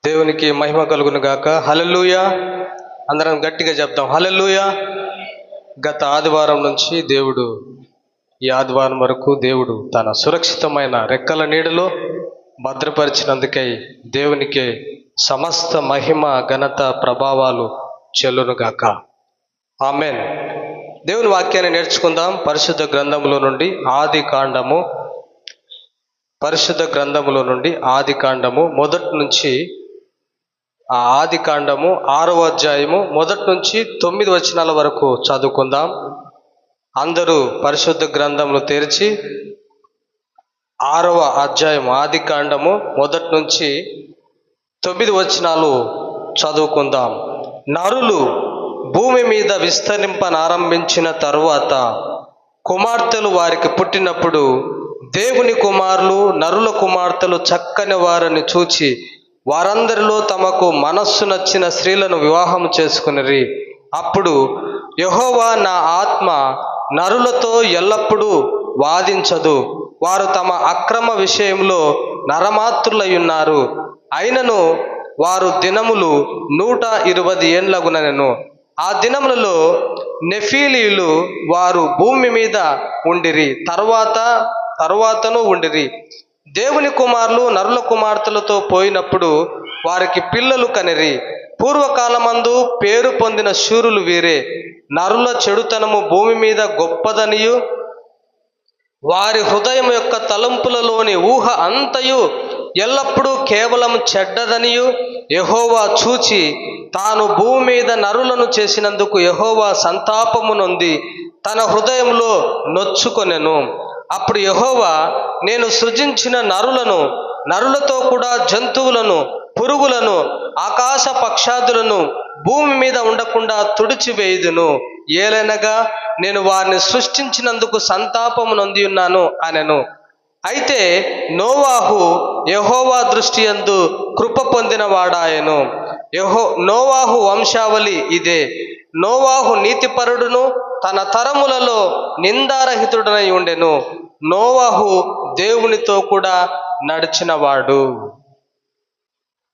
దేవునికి మహిమ కలుగును గాక. హల్లెలూయా. అందరం గట్టిగా చెప్దాం హల్లెలూయా. గత ఆదివారం నుంచి దేవుడు ఈ ఆదివారం వరకు దేవుడు తన సురక్షితమైన రెక్కల నీడలో భద్రపరిచినందుకై దేవునికి సమస్త మహిమ ఘనత ప్రభావాలు చెల్లునుగాక. ఆమెన్. దేవుని వాక్యాన్ని నేర్చుకుందాం. పరిశుద్ధ గ్రంథములో నుండి ఆది కాండము మొదటి నుంచి ఆది కాండము 6వ అధ్యాయము మొదటి నుంచి 9 వచనాల వరకు చదువుకుందాం. అందరూ పరిశుద్ధ గ్రంథములు తెరిచి 6వ అధ్యాయం ఆది కాండము మొదటి నుంచి 9 వచనాలు చదువుకుందాం. నరులు భూమి మీద విస్తరింపనారంభించిన తరువాత కుమార్తెలు వారికి పుట్టినప్పుడు దేవుని కుమారులు నరుల కుమార్తెలు చక్కని వారిని చూచి వారందరిలో తమకు మనస్సు నచ్చిన స్త్రీలను వివాహం చేసుకునిరి. అప్పుడు యెహోవా, నా ఆత్మ నరులతో ఎల్లప్పుడూ వాదించదు, వారు తమ అక్రమ విషయంలో నరమాత్రులయ్యున్నారు. అయినను వారు దినములు 120 ఏండ్లగునెను. ఆ దినములలో నెఫీలీయులు వారు భూమి మీద ఉండిరి, తరువాతను ఉండిరి. దేవుని కుమారులు నరుల కుమార్తెలతో పోయినప్పుడు వారికి పిల్లలు కనిరి. పూర్వకాలమందు పేరు పొందిన శూరులు వీరే. నరుల చెడుతనము భూమి మీద గొప్పదనియు వారి హృదయం యొక్క తలంపులలోని ఊహ అంతయు ఎల్లప్పుడూ కేవలం చెడ్డదనియు యెహోవా చూచి తాను భూమి మీద నరులను చేసినందుకు యెహోవా సంతాపము నొంది తన హృదయంలో నొచ్చుకొనెను. అప్పుడు యెహోవా, నేను సృజించిన నరులతో కూడా జంతువులను, పురుగులను, ఆకాశ పక్షాదులను భూమి మీద ఉండకుండా తుడిచివేయుదును. ఏలనగా నేను వారిని సృష్టించినందుకు సంతాపము నొంది ఉన్నాను అనెను. అయితే నోవాహు యెహోవా దృష్టి యందు కృప పొందిన వాడాయెను. నోవాహు వంశావళి ఇదే. నోవాహు నీతిపరుడును తన తరములలో నిందారహితుడనై ఉండెను. నోవాహు దేవునితో కూడా నడిచినవాడు.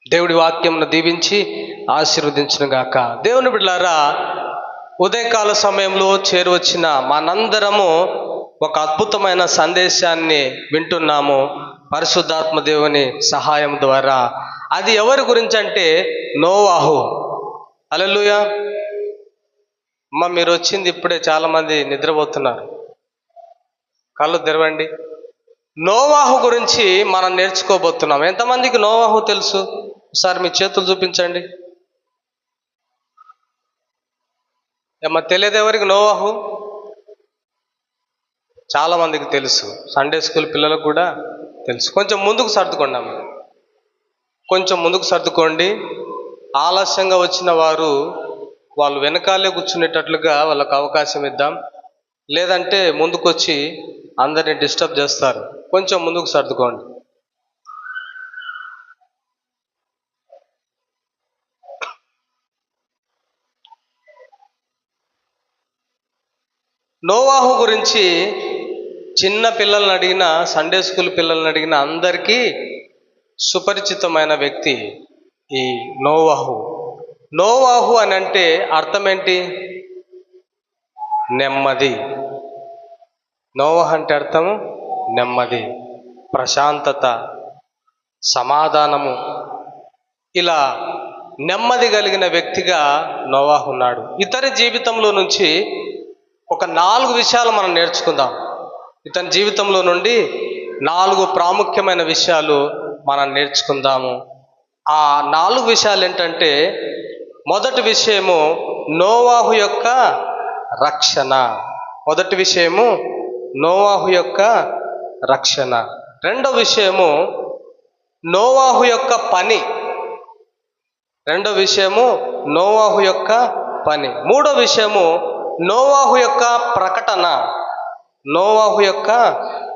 దేవుడి వాక్యంను దీవించి ఆశీర్వదించును గాక. దేవుని బిడ్డలారా, ఉదయకాల సమయంలో చేరువచ్చిన మనందరము ఒక అద్భుతమైన సందేశాన్ని వింటున్నాము పరిశుద్ధాత్మ దేవుని సహాయం ద్వారా. అది ఎవరి గురించి అంటే నోవాహు. హల్లెలూయా. మీరు వచ్చింది ఇప్పుడే, చాలామంది నిద్రపోతున్నారు. కళ్ళు తెరవండి. నోవాహు గురించి మనం నేర్చుకోబోతున్నాం. ఎంతమందికి నోవాహు తెలుసు? ఒకసారి మీ చేతులు చూపించండి. తెలియదు ఎవరికి నోవాహు? చాలామందికి తెలుసు. సండే స్కూల్ పిల్లలకు కూడా తెలుసు. కొంచెం ముందుకు సర్దుకోండి. ఆలస్యంగా వచ్చిన వాళ్ళు వెనకాలే కూర్చునేటట్లుగా వాళ్ళకు అవకాశం ఇద్దాం. లేదంటే ముందుకొచ్చి అందరిని డిస్టర్బ్ చేస్తారు. కొంచెం ముందుకు సర్దుకోండి. నోవాహు గురించి చిన్న పిల్లల్ని అడిగిన, సండే స్కూల్ పిల్లల్ని అడిగిన అందరికీ సుపరిచితమైన వ్యక్తి ఈ నోవాహు. నోవాహు అని అంటే అర్థం ఏంటి? నెమ్మది. నోవాహు అంటే అర్థము నెమ్మది, ప్రశాంతత, సమాధానము. ఇలా నెమ్మది కలిగిన వ్యక్తిగా నోవాహు ఉన్నాడు. ఇతని జీవితంలో నుంచి ఒక 4 విషయాలు మనం నేర్చుకుందాం. ఇతని జీవితంలో నుండి 4 ప్రాముఖ్యమైన విషయాలు మనం నేర్చుకుందాము. ఆ 4 విషయాలు ఏంటంటే, మొదటి విషయము నోవాహు యొక్క రక్షణ. రెండో విషయము నోవాహు యొక్క పని. మూడో విషయము నోవాహు యొక్క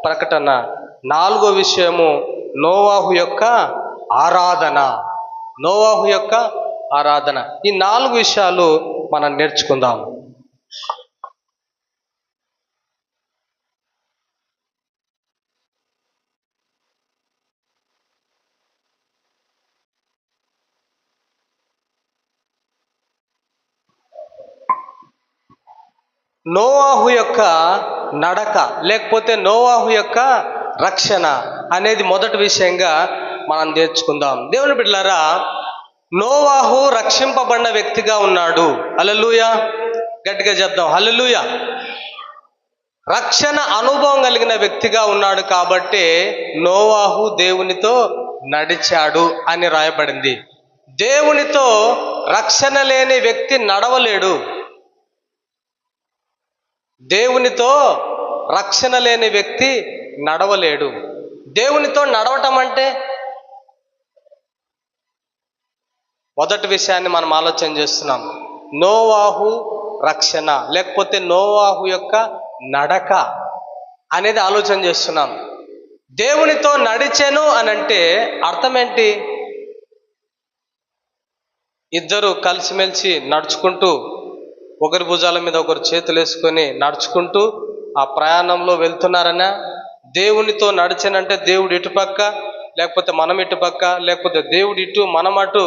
ప్రకటన. నాలుగో విషయము నోవాహు యొక్క ఆరాధన. ఈ 4 విషయాలు మనం నేర్చుకుందాం. నోవాహు యొక్క నడక లేకపోతే నోవాహు యొక్క రక్షణ అనేది మొదటి విషయంగా మనం నేర్చుకుందాం. దేవుని బిడ్డలారా, నోవాహు రక్షింపబడిన వ్యక్తిగా ఉన్నాడు. హల్లెలూయా, గట్టిగా చెప్దాం హల్లెలూయా. రక్షణ అనుభవం కలిగిన వ్యక్తిగా ఉన్నాడు కాబట్టి నోవాహు దేవునితో నడిచాడు అని రాయబడింది. దేవునితో రక్షణ లేని వ్యక్తి నడవలేడు. దేవునితో రక్షణ లేని వ్యక్తి నడవలేడు. దేవునితో నడవటం అంటే మొదటి విషయాన్ని మనం ఆలోచన చేస్తున్నాం. నోవాహు రక్షణ లేకపోతే నోవాహు యొక్క నడక అనేది ఆలోచన చేస్తున్నాం. దేవునితో నడిచెను అని అంటే అర్థం ఏంటి? ఇద్దరు కలిసిమెలిసి నడుచుకుంటూ ఒకరి భుజాల మీద ఒకరు చేతులు వేసుకొని నడుచుకుంటూ ఆ ప్రయాణంలో వెళ్తున్నారనా? దేవునితో నడిచానంటే దేవుడు ఇటుపక్క లేకపోతే మనం ఇటుపక్క, లేకపోతే దేవుడు ఇటు మనం అటు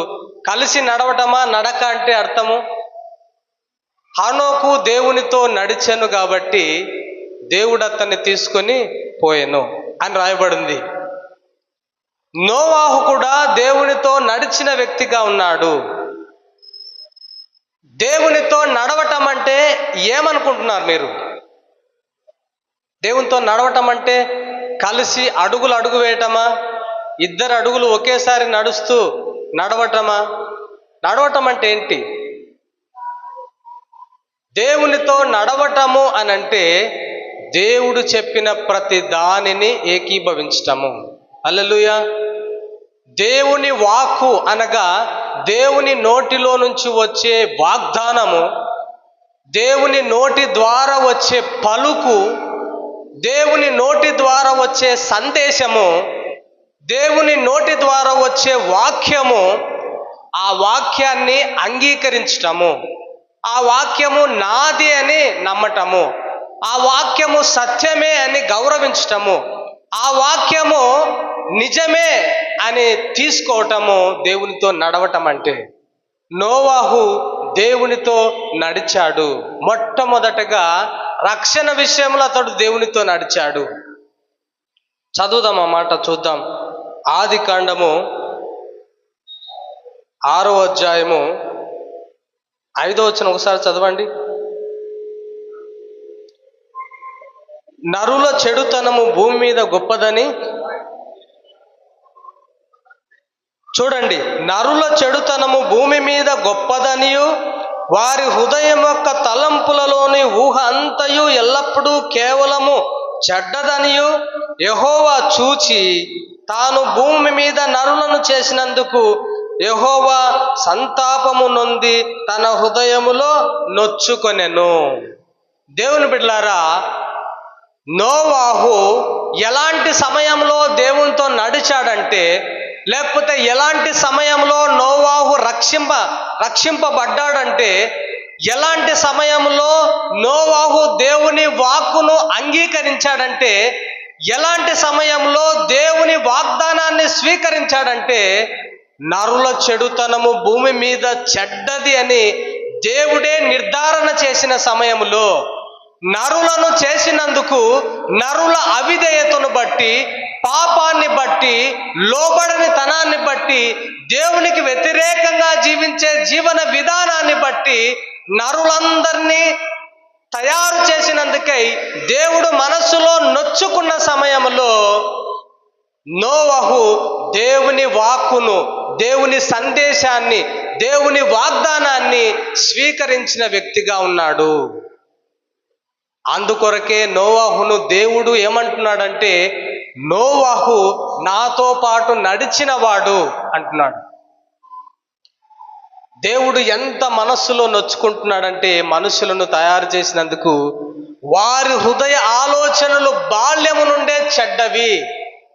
కలిసి నడవటమా నడక అంటే అర్థము? హనోకు దేవునితో నడిచాను కాబట్టి దేవుడు అతన్ని తీసుకొని పోయెను అని రాయబడింది. నోవాహు కూడా దేవునితో నడిచిన వ్యక్తిగా ఉన్నాడు. దేవునితో నడవటం అంటే ఏమనుకుంటున్నారు మీరు? దేవునితో నడవటం అంటే కలిసి అడుగులు అడుగు వేయటమా? ఇద్దరు అడుగులు ఒకేసారి నడుస్తూ నడవటమా? నడవటం అంటే ఏంటి? దేవునితో నడవటము అని అంటే దేవుడు చెప్పిన ప్రతి దానిని ఏకీభవించటము. హల్లెలూయా. దేవుని వాక్కు అనగా దేవుని నోటిలో నుంచి వచ్చే వాగ్దానము, దేవుని నోటి ద్వారా వచ్చే పలుకు, దేవుని నోటి ద్వారా వచ్చే సందేశము, దేవుని నోటి ద్వారా వచ్చే వాక్యము, ఆ వాక్యాన్ని అంగీకరించటము, ఆ వాక్యము నాది అని నమ్మటము, ఆ వాక్యము సత్యమే అని గౌరవించటము, ఆ వాక్యము నిజమే అని తీసుకోవటము దేవునితో నడవటం అంటే. నోవాహు దేవునితో నడిచాడు. మొట్టమొదటగా రక్షణ విషయంలో అతడు దేవునితో నడిచాడు. చదువుదాం, ఆ మాట చూద్దాం. ఆదికాండము 6వ అధ్యాయము 5వ వచనం ఒకసారి చదవండి. నరుల చెడుతనము భూమి మీద గొప్పదని, చూడండి, నరుల చెడుతనము భూమి మీద గొప్పదనియు వారి హృదయం యొక్క తలంపులలోని ఊహ అంతయు ఎల్లప్పుడూ కేవలము చెడ్డదనియు యెహోవా చూచి తాను భూమి మీద నరులను చేసినందుకు యెహోవా సంతాపము నొంది తన హృదయములో నొచ్చుకొనెను. దేవుని బిడ్డలారా, నోవాహు ఎలాంటి సమయంలో దేవునితో నడిచాడంటే, లేకపోతే ఎలాంటి సమయంలో నోవాహు రక్షింపబడ్డాడంటే, ఎలాంటి సమయంలో నోవాహు దేవుని వాక్కును అంగీకరించాడంటే, ఎలాంటి సమయంలో దేవుని వాగ్దానాన్ని స్వీకరించాడంటే, నరుల చెడుతనము భూమి మీద చెడ్డది అని దేవుడే నిర్ధారణ చేసిన సమయంలో, నరులను చేసినందుకు నరుల అవిధేయతను బట్టి, పాపాన్ని బట్టి, లోబడని తనాన్ని బట్టి, దేవునికి వ్యతిరేకంగా జీవించే జీవన విధానాన్ని బట్టి నరులందరినీ తయారు చేసినందుకై దేవుడు మనస్సులో నొచ్చుకున్న సమయంలో నోవహు దేవుని వాక్కును, దేవుని సందేశాన్ని, దేవుని వాగ్దానాన్ని స్వీకరించిన వ్యక్తిగా ఉన్నాడు. అందుకొరకే నోవాహును దేవుడు ఏమంటున్నాడంటే, నోవాహు నాతో పాటు నడిచిన వాడు అంటున్నాడు. దేవుడు ఎంత మనస్సులో నొచ్చుకుంటున్నాడంటే, మనుషులను తయారు చేసినందుకు వారి హృదయ ఆలోచనలు బాల్యము నుండే చెడ్డవి.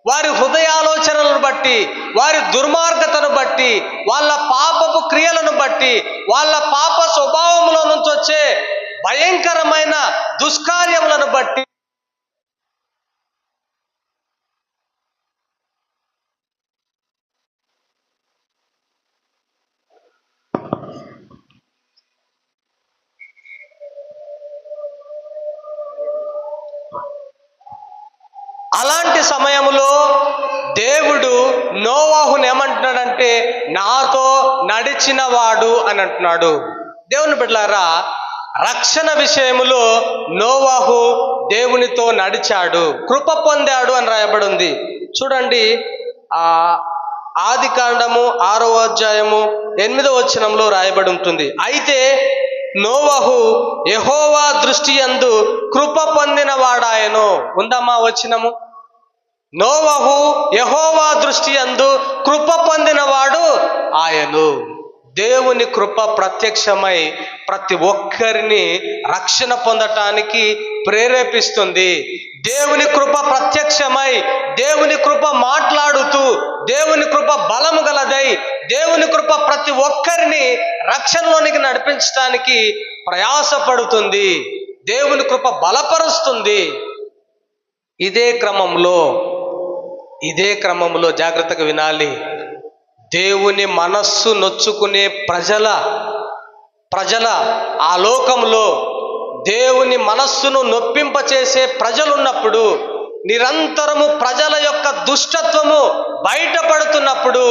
వారి హృదయ ఆలోచనలను బట్టి, వారి దుర్మార్గతను బట్టి, వాళ్ళ పాపపు క్రియలను బట్టి, వాళ్ళ పాప స్వభావంలో నుంచి వచ్చే భయంకరమైన దుష్కార్యములను బట్టి సమయంలో దేవుడు నోవాహుని ఏమంటున్నాడంటే నాతో నడిచిన వాడు అని అంటున్నాడు. దేవుని బిడ్డలారా, రక్షణ విషయములో నోవాహు దేవునితో నడిచాడు, కృప పొందాడు అని రాయబడి ఉంది. చూడండి, ఆది కాండము 6వ అధ్యాయము 8వ వచనంలో రాయబడి ఉంటుంది. అయితే నోవహు యెహోవా దృష్టి యందు కృప పొందిన వాడాయను. ఉందమ్మా వచనము? నోవహు యెహోవా దృష్టి యందు కృప పొందినవాడు ఆయను. దేవుని కృప ప్రత్యక్షమై ప్రతి ఒక్కరిని రక్షణ పొందటానికి ప్రేరేపిస్తుంది. దేవుని కృప ప్రత్యక్షమై దేవుని కృప మాట్లాడుతూ దేవుని కృప బలము గలదై దేవుని కృప ప్రతి ఒక్కరిని రక్షణలోనికి నడిపించడానికి ప్రయాసపడుతుంది. దేవుని కృప బలపరుస్తుంది. ఇదే క్రమంలో జాగ్రత్తగా వినాలి. దేవుని మనస్సు నొచ్చుకునే ప్రజల ఆ లోకంలో దేవుని మనస్సును నొప్పింపచేసే ప్రజలున్నప్పుడు, నిరంతరము ప్రజల యొక్క దుష్టత్వము బయటపడుతున్నప్పుడు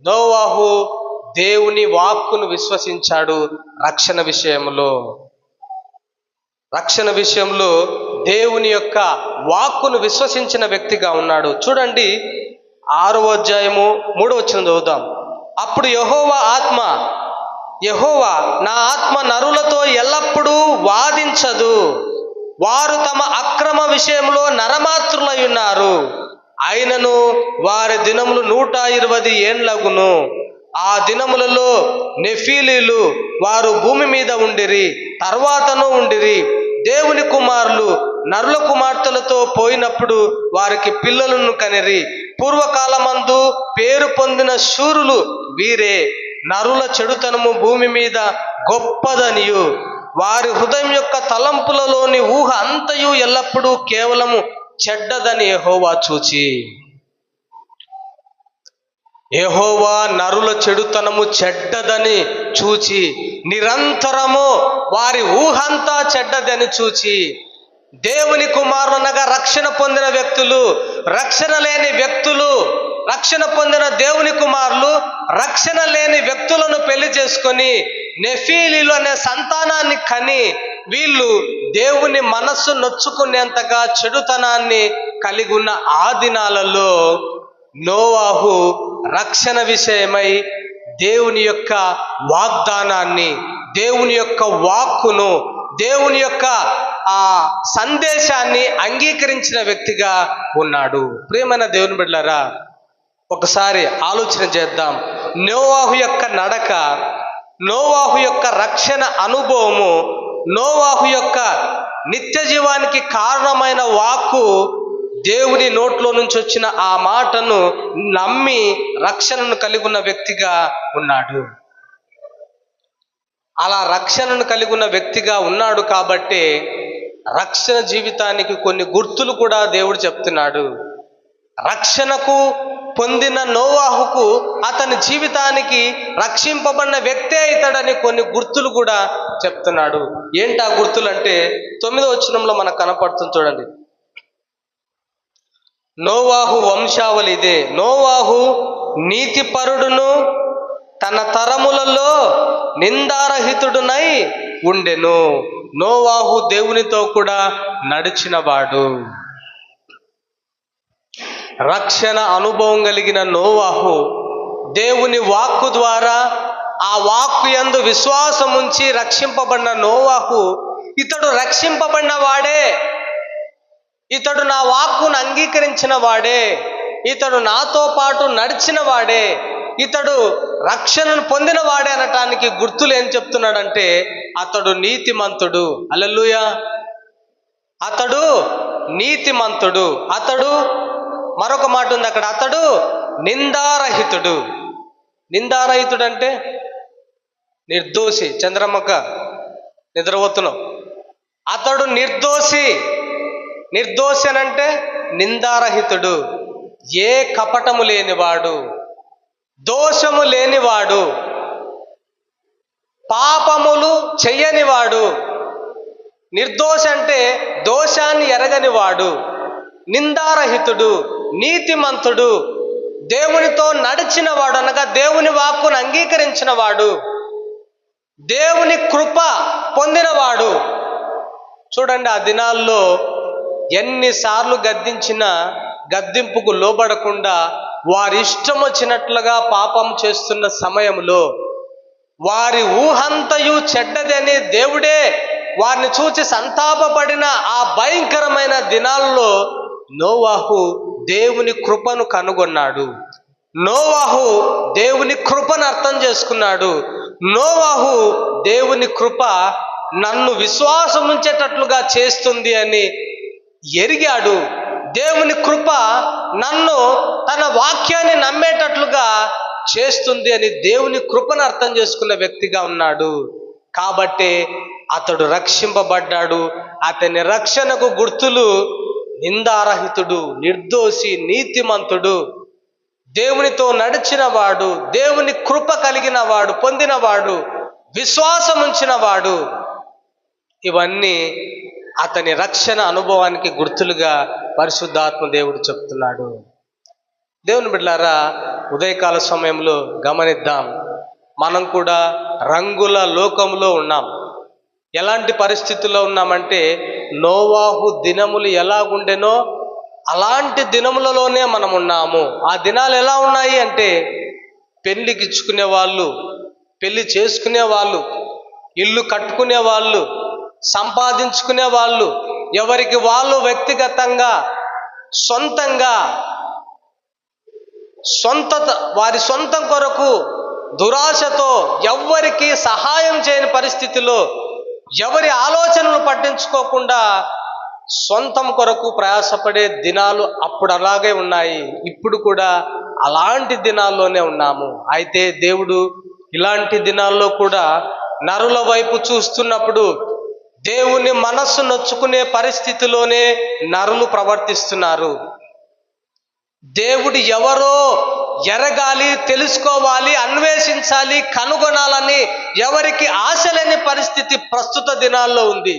నోవాహు దేవుని వాక్కును విశ్వసించాడు. రక్షణ విషయంలో దేవుని యొక్క వాక్కును విశ్వసించిన వ్యక్తిగా ఉన్నాడు. చూడండి, 6వ అధ్యాయము 3వ వచనం చదువుదాం. అప్పుడు యెహోవా నా ఆత్మ నరులతో ఎల్లప్పుడూ వాదించదు, వారు తమ అక్రమ విషయంలో నరమాత్రులై ఉన్నారు. అయినను వారి దినములు 120 ఏండ్లగును. ఆ దినములలో నెఫీలీలు వారు భూమి మీద ఉండిరి, తర్వాతను ఉండిరి. దేవుని కుమారులు నరుల కుమార్తెలతో పోయినప్పుడు వారికి పిల్లలను కనిరి. పూర్వకాలమందు పేరు పొందిన శూరులు వీరే. నరుల చెడుతనము భూమి మీద గొప్పదనియు వారి హృదయం యొక్క తలంపులలోని ఊహ అంతయు ఎల్లప్పుడూ కేవలము చెడ్డదని యెహోవా చూచి. యెహోవా నరుల చెడుతనము చెడ్డదని చూచి, నిరంతరము వారి ఊహంతా చెడ్డదని చూచి, దేవుని కుమారునగా రక్షణ పొందిన వ్యక్తులు, రక్షణ లేని వ్యక్తులు, రక్షణ పొందిన దేవుని కుమారులు రక్షణ లేని వ్యక్తులను పెళ్లి చేసుకొని నెఫీలీలు అనే సంతానాన్ని కని వీళ్ళు దేవుని మనస్సు నొచ్చుకునేంతగా చెడుతనాన్ని కలిగి ఉన్న ఆ దినాలలో నోవాహు రక్షణ విషయమై దేవుని యొక్క వాగ్దానాన్ని, దేవుని యొక్క వాక్కును, దేవుని యొక్క ఆ సందేశాన్ని అంగీకరించిన వ్యక్తిగా ఉన్నాడు. ప్రియమైన దేవుని బిడ్డలారా, ఒకసారి ఆలోచన చేద్దాం. నోవాహు యొక్క నడక, నోవాహు యొక్క రక్షణ అనుభవము, నోవాహు యొక్క నిత్య జీవానికి కారణమైన వాక్కు, దేవుని నోట్లో నుంచి వచ్చిన ఆ మాటను నమ్మి రక్షణను కలిగి ఉన్న వ్యక్తిగా ఉన్నాడు. అలా రక్షణను కలిగి ఉన్న వ్యక్తిగా ఉన్నాడు కాబట్టి రక్షణ జీవితానికి కొన్ని గుర్తులు కూడా దేవుడు చెప్తున్నాడు. రక్షణకు పొందిన నోవాహుకు అతని జీవితానికి రక్షింపబడిన వ్యక్తే ఇతడని కొన్ని గుర్తులు కూడా చెప్తున్నాడు. ఏంటి ఆ గుర్తులు అంటే 9వ వచనంలో మనకు కనపడుతుంది. చూడండి, నోవాహు వంశావళి ఇదే. నోవాహు నీతిపరుడును తన తరములలో నిందారహితుడునై ఉండెను. నోవాహు దేవునితో కూడా నడిచినవాడు. రక్షణ అనుభవం కలిగిన నోవాహు దేవుని వాక్కు ద్వారా ఆ వాక్కు యందు విశ్వాసం ఉంచి రక్షింపబడిన నోవాహు, ఇతడు రక్షింపబడిన వాడే, ఇతడు నా వాక్కును అంగీకరించిన వాడే, ఇతడు నాతో పాటు నడిచిన వాడే, ఇతడు రక్షణను పొందిన వాడే అనటానికి గుర్తులు ఏం చెప్తున్నాడంటే అతడు నీతిమంతుడు. హల్లెలూయా. అతడు నీతిమంతుడు. అతడు, మరొక మాట ఉంది అక్కడ, అతడు నిందారహితుడు. నిందారహితుడు అంటే నిర్దోషి. చంద్రమ్మక్క నిద్రపోతున్నావు. అతడు నిర్దోషి. నిర్దోషి అనంటే నిందారహితుడు, ఏ కపటము లేనివాడు, దోషము లేనివాడు, పాపములు చెయ్యనివాడు. నిర్దోషి అంటే దోషాన్ని ఎరగనివాడు. నిందారహితుడు, నీతిమంతుడు, దేవునితో నడిచిన వాడు, అనగా దేవుని వాక్కును అంగీకరించిన వాడు, దేవుని కృప పొందినవాడు. చూడండి, ఆ దినాల్లో ఎన్నిసార్లు గద్దించినా గద్దింపుకు లోబడకుండా వారి ఇష్టం వచ్చినట్లుగా పాపం చేస్తున్న సమయంలో, వారి ఊహంతయు చెడ్డదని దేవుడే వారిని చూచి సంతాపపడిన ఆ భయంకరమైన దినాల్లో నోవాహు దేవుని కృపను కనుగొన్నాడు. నోవాహు దేవుని కృపను అర్థం చేసుకున్నాడు. నోవాహు దేవుని కృప నన్ను విశ్వాసం ఉంచేటట్లుగా చేస్తుంది అని ఎరిగాడు. దేవుని కృప నన్ను తన వాక్యాన్ని నమ్మేటట్లుగా చేస్తుంది అని దేవుని కృపను అర్థం చేసుకున్న వ్యక్తిగా ఉన్నాడు. కాబట్టి అతడు రక్షింపబడ్డాడు. అతని రక్షణకు గుర్తులు నిందారహితుడు, నిర్దోషి, నీతిమంతుడు, దేవునితో నడిచిన వాడు, దేవుని కృప కలిగిన వాడు, పొందినవాడు, విశ్వాసం ఉంచిన వాడు. ఇవన్నీ అతని రక్షణ అనుభవానికి గుర్తులుగా పరిశుద్ధాత్మ దేవుడు చెప్తున్నాడు. దేవుని బిడ్డలారా, ఉదయకాల సమయంలో గమనిద్దాం. మనం కూడా రంగుల లోకంలో ఉన్నాం. ఎలాంటి పరిస్థితుల్లో ఉన్నామంటే, నోవాహు దినములు ఎలాగుండెనో అలాంటి దినములలోనే మనం ఉన్నాము. ఆ దినాలు ఎలా ఉన్నాయి అంటే, పెళ్ళికిచ్చుకునే వాళ్ళు, పెళ్లి చేసుకునే వాళ్ళు, ఇల్లు కట్టుకునే వాళ్ళు, సంపాదించుకునే వాళ్ళు, ఎవరికి వాళ్ళు వ్యక్తిగతంగా సొంతంగా వారి సొంతం కొరకు దురాశతో ఎవ్వరికి సహాయం చేయని పరిస్థితిలో, ఎవరి ఆలోచనలు పట్టించుకోకుండా సొంతం కొరకు ప్రయాసపడే దినాలు అప్పుడు అలాగే ఉన్నాయి. ఇప్పుడు కూడా అలాంటి దినాల్లోనే ఉన్నాము. అయితే దేవుడు ఇలాంటి దినాల్లో కూడా నరుల వైపు చూస్తున్నప్పుడు దేవుని మనస్సు నొచ్చుకునే పరిస్థితిలోనే నరులు ప్రవర్తిస్తున్నారు. దేవుడు ఎవరో ఎరగాలి, తెలుసుకోవాలి, అన్వేషించాలి, కనుగొనాలని ఎవరికి ఆశ లేని పరిస్థితి ప్రస్తుత దినాల్లో ఉంది.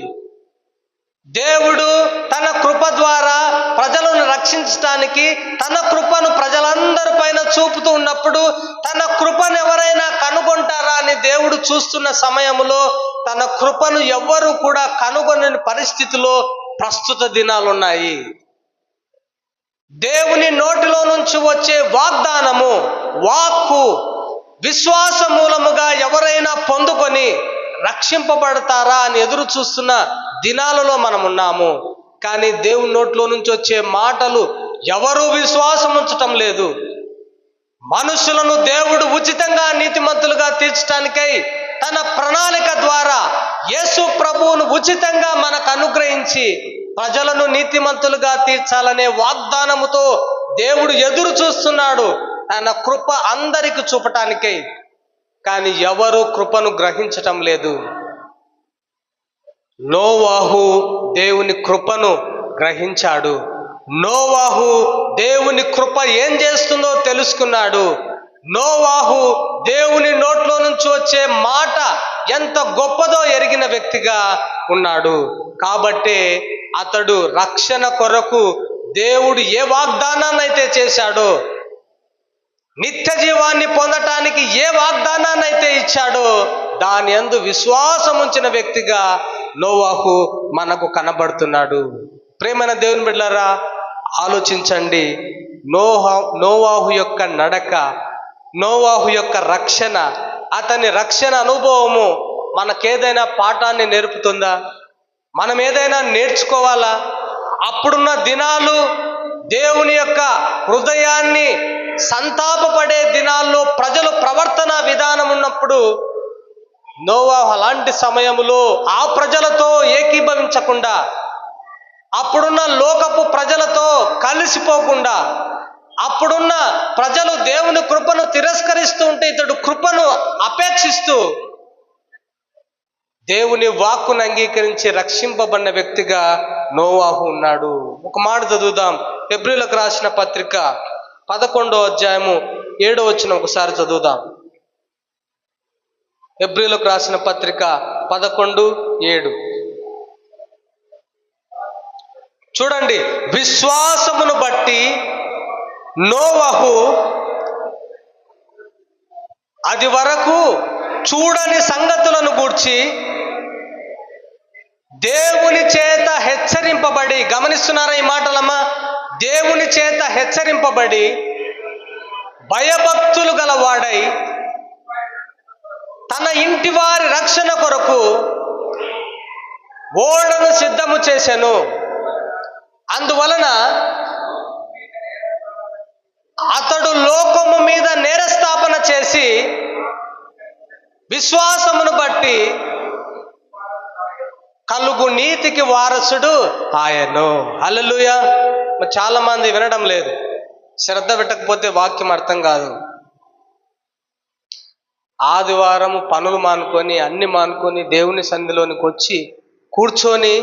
దేవుడు తన కృప ద్వారా ప్రజలను రక్షించడానికి తన కృపను ప్రజలందరి పైన చూపుతూ ఉన్నప్పుడు, తన కృపను ఎవరైనా కనుగొంటారా అని దేవుడు చూస్తున్న సమయంలో తన కృపను ఎవ్వరూ కూడా కనుగొనని పరిస్థితిలో ప్రస్తుత దినాలు ఉన్నాయి. దేవుని నోటిలో నుంచి వచ్చే వాగ్దానము, వాక్కు, విశ్వాస మూలముగా ఎవరైనా పొందుకొని రక్షింపబడతారా అని ఎదురు చూస్తున్న దినాలలో మనం ఉన్నాము. కానీ దేవుని నోట్లో నుంచి వచ్చే మాటలు ఎవరూ విశ్వాసం ఉంచటం లేదు. మనుషులను దేవుడు ఉచితంగా నీతిమంతులుగా తీర్చడానికై తన ప్రణాళిక ద్వారా యేసు ప్రభువును ఉచితంగా మనకు అనుగ్రహించి ప్రజలను నీతిమంతులుగా తీర్చాలనే వాగ్దానముతో దేవుడు ఎదురు చూస్తున్నాడు తన కృప అందరికి చూపటానికై. కానీ ఎవరు కృపను గ్రహించటం లేదు. నోవాహు దేవుని కృపను గ్రహించాడు. నోవాహు దేవుని కృప ఏం చేస్తుందో తెలుసుకున్నాడు. నోవాహు దేవుని నోట్లో నుంచి వచ్చే మాట ఎంత గొప్పదో ఎరిగిన వ్యక్తిగా ఉన్నాడు. కాబట్టి అతడు రక్షణ కొరకు దేవుడు ఏ వాగ్దానాన్ని అయితే చేశాడో, నిత్య జీవాన్ని పొందటానికి ఏ వాగ్దానాన్ని అయితే ఇచ్చాడో, దాని యందు విశ్వాసం ఉంచిన వ్యక్తిగా నోవాహు మనకు కనబడుతున్నాడు. ప్రేమైన దేవుని బిడ్డలారా, ఆలోచించండి. నోవాహు యొక్క నడక, నోవాహు యొక్క రక్షణ, అతని రక్షణ అనుభవము మనకేదైనా పాఠాన్ని నేర్పుతుందా? మనం ఏదైనా నేర్చుకోవాలా? అప్పుడున్న దినాలు దేవుని యొక్క హృదయాన్ని సంతాపపడే దినాల్లో ప్రజలు ప్రవర్తన విధానం ఉన్నప్పుడు నోవాహు అలాంటి సమయంలో ఆ ప్రజలతో ఏకీభవించకుండా, అప్పుడున్న లోకపు ప్రజలతో కలిసిపోకుండా, అప్పుడున్న ప్రజలు దేవుని కృపను తిరస్కరిస్తూ ఉంటే ఇతడు కృపను అపేక్షిస్తూ దేవుని వాక్కును అంగీకరించి రక్షింపబడిన వ్యక్తిగా నోవాహు ఉన్నాడు. ఒక మాట చదువుదాం. హెబ్రీయులకు రాసిన పత్రిక 11వ అధ్యాయము 7వ వచనం ఒకసారి చదువుదాం. హెబ్రీయులకు రాసిన పత్రిక 11:7. చూడండి, విశ్వాసమును బట్టి నోవహు అది వరకు చూడని సంగతులను గూర్చి దేవుని చేత హెచ్చరింపబడి, గమనిస్తున్నారా ఈ మాటలమ్మా? దేవుని చేత హెచ్చరింపబడి భయభక్తులు గలవాడై తన ఇంటి వారి రక్షణ కొరకు ఓడను సిద్ధము చేసెను. అందువలన అతడు లోకము మీద నేరస్థాపన చేసి విశ్వాసమును బట్టి కలుగు నీతికి వారసుడు ఆయను. హల్లెలూయా. చాలా మంది వినడం లేదు, శ్రద్ధ పెట్టకపోతే వాక్యం అర్థం కాదు. ఆదివారం పనులు మానుకొని అన్ని మానుకొని దేవుని సన్నిధిలోనికి వచ్చి కూర్చొని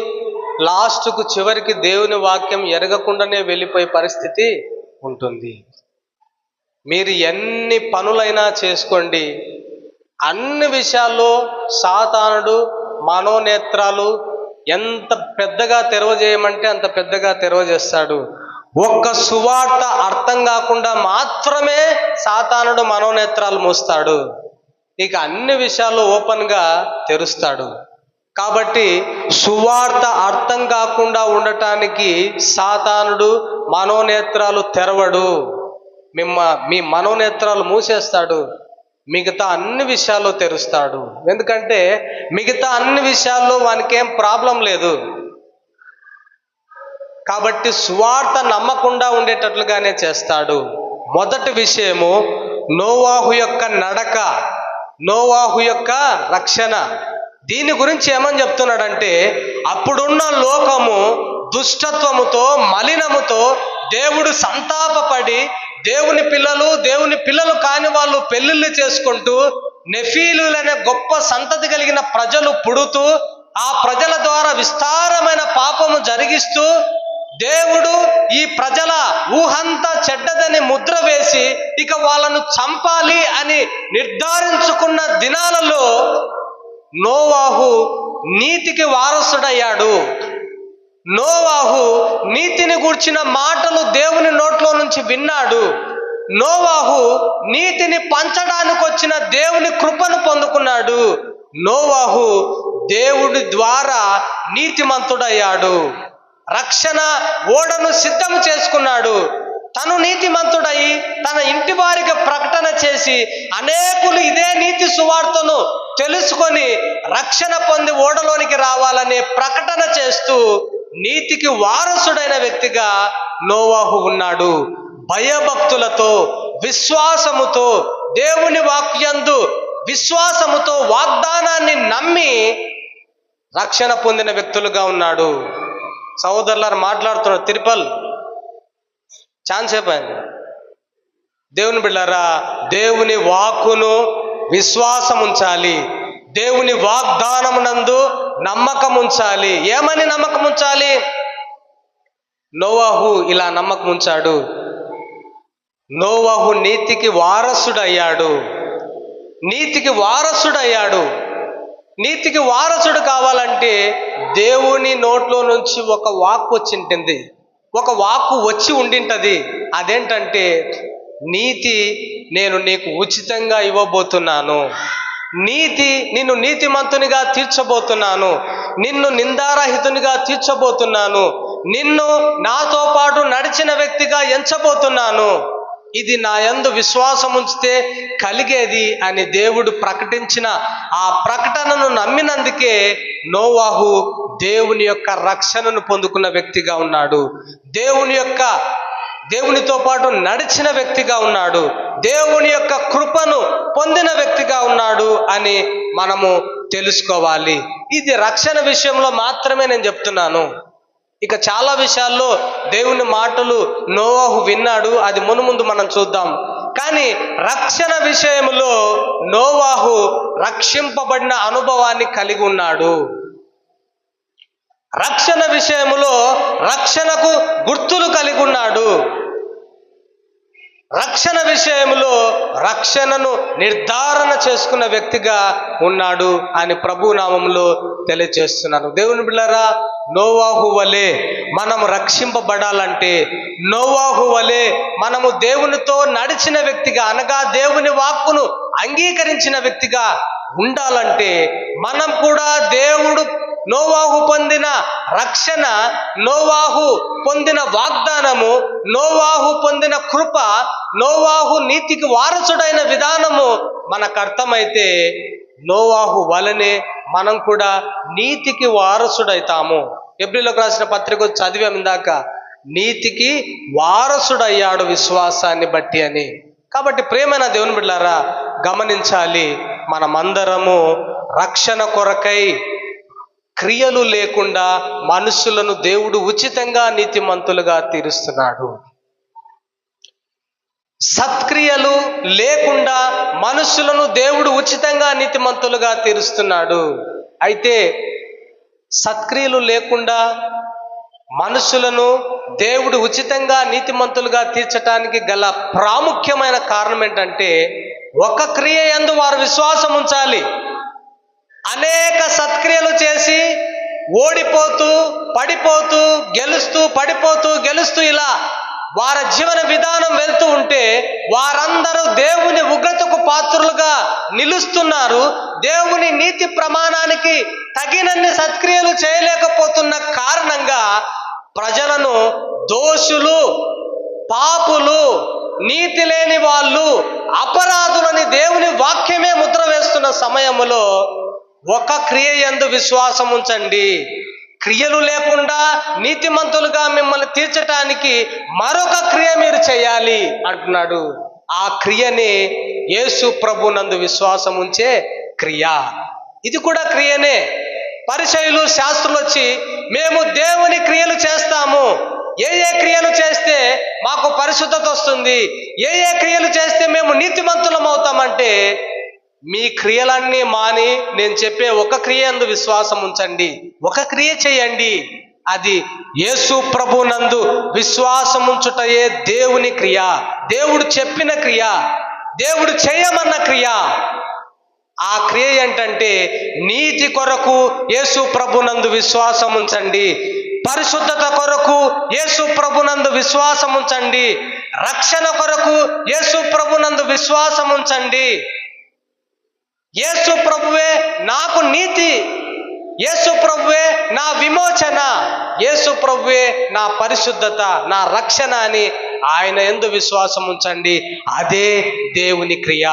లాస్ట్కు చివరికి దేవుని వాక్యం ఎరగకుండానే వెళ్ళిపోయే పరిస్థితి ఉంటుంది. మీరు ఎన్ని పనులైనా చేసుకోండి, అన్ని విషయాల్లో సాతానుడు మనోనేత్రాలు ఎంత పెద్దగా తెరవజేయమంటే అంత పెద్దగా తెరవజేస్తాడు. ఒక్క సువార్త అర్థం కాకుండా మాత్రమే సాతానుడు మనోనేత్రాలు మూస్తాడు, ఇక అన్ని విషయాల్లో ఓపెన్గా తెరుస్తాడు. కాబట్టి సువార్త అర్థం కాకుండా ఉండటానికి సాతానుడు మనోనేత్రాలు తెరవడు, మీ మనోనేత్రాలు మూసేస్తాడు, మిగతా అన్ని విషయాల్లో తెరుస్తాడు. ఎందుకంటే మిగతా అన్ని విషయాల్లో వానికేం ప్రాబ్లం లేదు. కాబట్టి సువార్త నమ్మకుండా ఉండేటట్లుగానే చేస్తాడు. మొదటి విషయము నోవాహు యొక్క నడక, నోవాహు యొక్క రక్షణ. దీని గురించి ఏమని చెప్తున్నాడంటే, అప్పుడున్న లోకము దుష్టత్వముతో మలినముతో దేవుడు సంతాపపడి దేవుని పిల్లలు కాని వాళ్ళు పెళ్లిళ్ళు చేసుకుంటూ నెఫీలులనే గొప్ప సంతతి కలిగిన ప్రజలు పుడుతూ ఆ ప్రజల ద్వారా విస్తారమైన పాపము జరిగిస్తూ దేవుడు ఈ ప్రజల ఊహంతా చెడ్డదని ముద్ర వేసి ఇక వాళ్ళను చంపాలి అని నిర్ధారించుకున్న దినాలలో నోవాహు నీతికి వారసుడయ్యాడు. నోవాహు నీతిని గూర్చిన మాటలు దేవుని నోట్లో నుంచి విన్నాడు. నోవాహు నీతిని పంచడానికి వచ్చిన దేవుని కృపను పొందుకున్నాడు. నోవాహు దేవుడి ద్వారా నీతిమంతుడయ్యాడు. రక్షణ ఓడను సిద్ధం చేసుకున్నాడు. తను నీతిమంతుడై తన ఇంటి వారికి ప్రకటన చేసి అనేకులు ఇదే నీతి సువార్తను తెలుసుకొని రక్షణ పొంది ఓడలోనికి రావాలనే ప్రకటన చేస్తూ నీతికి వారసుడైన వ్యక్తిగా నోవాహు ఉన్నాడు. భయభక్తులతో విశ్వాసముతో దేవుని వాక్యందు విశ్వాసముతో వాగ్దానాన్ని నమ్మి రక్షణ పొందిన వ్యక్తులుగా ఉన్నాడు. సహోదరులారు మాట్లాడుతున్నారు, తిరుపల్ ఛాన్స్ అయిపోయింది. దేవుని బిడ్డలారా, దేవుని వాక్కును విశ్వాసం ఉంచాలి, దేవుని వాగ్దానమునందు నమ్మకం ఉంచాలి. ఏమని నమ్మకం ఉంచాలి? నోవాహు ఇలా నమ్మకం ఉంచాడు. నోవాహు నీతికి వారసుడయ్యాడు. నీతికి వారసుడయ్యాడు. నీతికి వారసుడు కావాలంటే దేవుని నోట్లో నుంచి ఒక వాక్కు వచ్చింటుంది, ఒక వాక్కు వచ్చి ఉండింటది. అదేంటంటే, నీతి నేను నీకు ఉచితంగా ఇవ్వబోతున్నాను, నీతి నిన్ను నీతిమంతునిగా తీర్చబోతున్నాను, నిన్ను నిందారహితునిగా తీర్చబోతున్నాను, నిన్ను నాతో పాటు నడిచిన వ్యక్తిగా ఎంచబోతున్నాను, ఇది నా యందు విశ్వాసం ఉంచితే కలిగేది అని దేవుడు ప్రకటించిన ఆ ప్రకటనను నమ్మినందుకే నోవాహు దేవుని యొక్క రక్షణను పొందుకున్న వ్యక్తిగా ఉన్నాడు. దేవునితో పాటు నడిచిన వ్యక్తిగా ఉన్నాడు. దేవుని యొక్క కృపను పొందిన వ్యక్తిగా ఉన్నాడు అని మనము తెలుసుకోవాలి. ఇది రక్షణ విషయంలో మాత్రమే నేను చెప్తున్నాను. ఇక చాలా విషయాల్లో దేవుని మాటలు నోవాహు విన్నాడు, అది మునుముందు మనం చూద్దాం. కానీ రక్షణ విషయంలో నోవాహు రక్షింపబడిన అనుభవాన్ని కలిగి ఉన్నాడు. రక్షణ విషయంలో రక్షణకు గుర్తులు కలిగి ఉన్నాడు. రక్షణ విషయంలో రక్షణను నిర్ధారణ చేసుకున్న వ్యక్తిగా ఉన్నాడు అని ప్రభు నామములో తెలియజేస్తున్నాను. దేవుని బిడ్డలారా, నోవాహు వలె మనం రక్షింపబడాలంటే, నోవాహు వలె మనము దేవునితో నడిచిన వ్యక్తిగా, అనగా దేవుని వాక్కును అంగీకరించిన వ్యక్తిగా ఉండాలంటే, మనం కూడా దేవుడు నోవాహు పొందిన రక్షణ, నోవాహు పొందిన వాగ్దానము, నోవాహు పొందిన కృప, నోవాహు నీతికి వారసుడైన విధానము మనకు అర్థమైతే, నోవాహు వలనే మనం కూడా నీతికి వారసుడైతాము. హెబ్రీయులకు రాసిన పత్రిక చదివాం ఇందాక, నీతికి వారసుడయ్యాడు విశ్వాసాన్ని బట్టి అని. కాబట్టి ప్రియమైన దేవుని బిడ్డలారా, గమనించాలి, మనమందరము రక్షణ కొరకై క్రియలు లేకుండా మనుషులను దేవుడు ఉచితంగా నీతిమంతులుగా తీరుస్తున్నాడు. సత్క్రియలు లేకుండా మనుషులను దేవుడు ఉచితంగా నీతిమంతులుగా తీరుస్తున్నాడు. అయితే సత్క్రియలు లేకుండా మనుషులను దేవుడు ఉచితంగా నీతిమంతులుగా తీర్చడానికి గల ప్రాముఖ్యమైన కారణం ఏంటంటే, ఒక క్రియ యందు వారు విశ్వాసం ఉంచాలి. అనేక సత్క్రియలు చేసి ఓడిపోతూ పడిపోతూ గెలుస్తూ పడిపోతూ గెలుస్తూ ఇలా వారి జీవన విధానం వెళ్తూ ఉంటే వారందరూ దేవుని ఉగ్రతకు పాత్రులుగా నిలుస్తున్నారు. దేవుని నీతి ప్రమాణానికి తగినన్ని సత్క్రియలు చేయలేకపోతున్న కారణంగా ప్రజలను దోషులు, పాపులు, నీతి లేని వాళ్ళు, అపరాధులని దేవుని వాక్యమే ముద్ర వేస్తున్న సమయంలో ఒక క్రియ యందు విశ్వాసం ఉంచండి, క్రియలు లేకుండా నీతిమంతులుగా మిమ్మల్ని తీర్చటానికి మరొక క్రియ మీరు చేయాలి అంటున్నాడు. ఆ క్రియనే యేసు ప్రభు నందు విశ్వాసం ఉంచే క్రియ. ఇది కూడా క్రియనే. పరిసయ్యులు, శాస్త్రులు వచ్చి మేము దేవుని క్రియలు చేస్తాము, ఏ క్రియలు చేస్తే మాకు పరిశుద్ధత వస్తుంది, ఏ క్రియలు చేస్తే మేము నీతిమంతులం అవుతామంటే, మీ క్రియలన్నీ మాని నేను చెప్పే ఒక క్రియ యందు విశ్వాసం ఉంచండి, ఒక క్రియ చేయండి. అది యేసు ప్రభు నందు విశ్వాసం ఉంచుటయే దేవుని క్రియ, దేవుడు చెప్పిన క్రియ, దేవుడు చేయమన్న క్రియ. ఆ క్రియ ఏంటంటే, నీతి కొరకు యేసు ప్రభు నందు విశ్వాసం ఉంచండి, పరిశుద్ధత కొరకు యేసు ప్రభు నందు విశ్వాసం ఉంచండి, రక్షణ కొరకు యేసు ప్రభు నందు విశ్వాసం ఉంచండి. యేసు ప్రభువే నాకు నీతి, యేసు ప్రభువే నా విమోచన, యేసు ప్రభువే నా పరిశుద్ధత, నా రక్షణ అని ఆయన యందు విశ్వాసం ఉంచండి. అదే దేవుని క్రియ.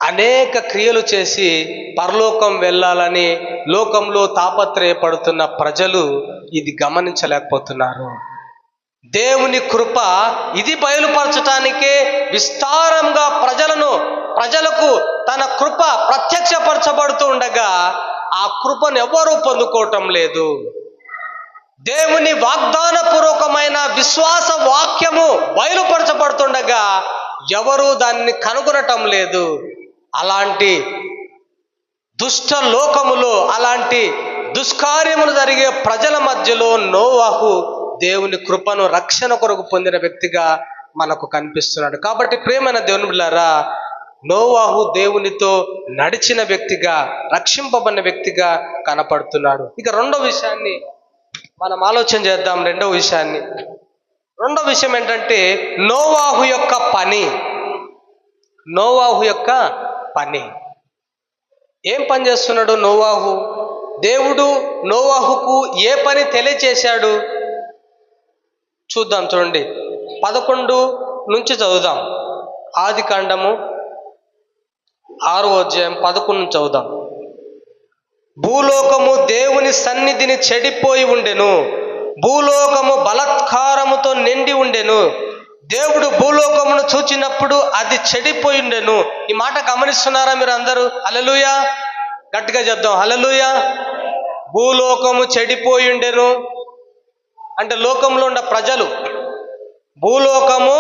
అనేక క్రియలు చేసి పరలోకం వెళ్ళాలని లోకంలో తాపత్రయపడుతున్న ప్రజలు ఇది గమనించలేకపోతున్నారు. దేవుని కృప ఇది బయలుపరచటానికే విస్తారంగా ప్రజలకు తన కృప ప్రత్యక్షపరచబడుతూ ఉండగా ఆ కృపను ఎవరూ పొందుకోవటం లేదు. దేవుని వాగ్దాన పూర్వకమైన విశ్వాస వాక్యము బయలుపరచబడుతుండగా ఎవరూ దాన్ని కనుగొనటం లేదు. అలాంటి దుష్ట లోకములో, అలాంటి దుష్కార్యములు జరిగే ప్రజల మధ్యలో నోవాహు దేవుని కృపను రక్షణ కొరకు పొందిన వ్యక్తిగా మనకు కనిపిస్తున్నాడు. కాబట్టి ప్రియమైన దేవుని బిడ్డలారా, నోవాహు దేవునితో నడిచిన వ్యక్తిగా, రక్షింపబడిన వ్యక్తిగా కనపడుతున్నాడు. ఇక రెండో విషయాన్ని మనం ఆలోచన చేద్దాం. రెండో విషయం ఏంటంటే, నోవాహు యొక్క పని. నోవాహు యొక్క పని ఏం పని చేస్తున్నాడు నోవాహు? దేవుడు నోవాహుకు ఏ పని తెలియచేశాడు చూద్దాం. చూడండి, 11 నుంచి చదువుదాం. ఆదికాండము 6వ అధ్యాయం 11 నుంచి చదువుదాం. భూలోకము దేవుని సన్నిధిని చెడిపోయి ఉండెను, భూలోకము బలాత్కారముతో నిండి ఉండెను. దేవుడు భూలోకమును చూచినప్పుడు అది చెడిపోయి ఉండెను. ఈ మాట గమనిస్తున్నారా మీరు అందరూ? హల్లెలూయా, గట్టిగా చెప్దాం హల్లెలూయా. భూలోకము చెడిపోయి ఉండెను అంటే లోకంలో ఉన్న ప్రజలు, భూలోకము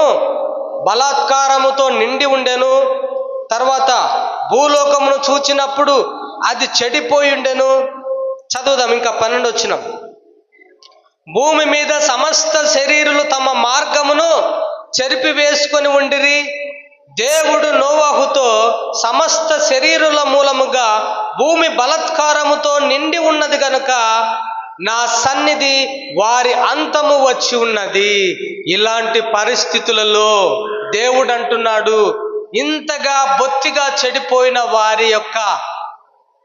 బలాత్కారముతో నిండి ఉండెను. తర్వాత భూలోకమును చూచినప్పుడు అది చెడిపోయి ఉండెను. చదువుదాం ఇంకా 12 వచనం. భూమి మీద సమస్త శరీరులు తమ మార్గమును చెరిపివేసుకొని ఉండిరి. దేవుడు నోవాహుతో, సమస్త శరీరుల మూలముగా భూమి బలాత్కారముతో నిండి ఉన్నది గనుక నా సన్నిధి వారి అంతము వచ్చి ఉన్నది. ఇలాంటి పరిస్థితులలో దేవుడు అంటున్నాడు, ఇంతగా బొత్తిగా చెడిపోయిన వారి యొక్క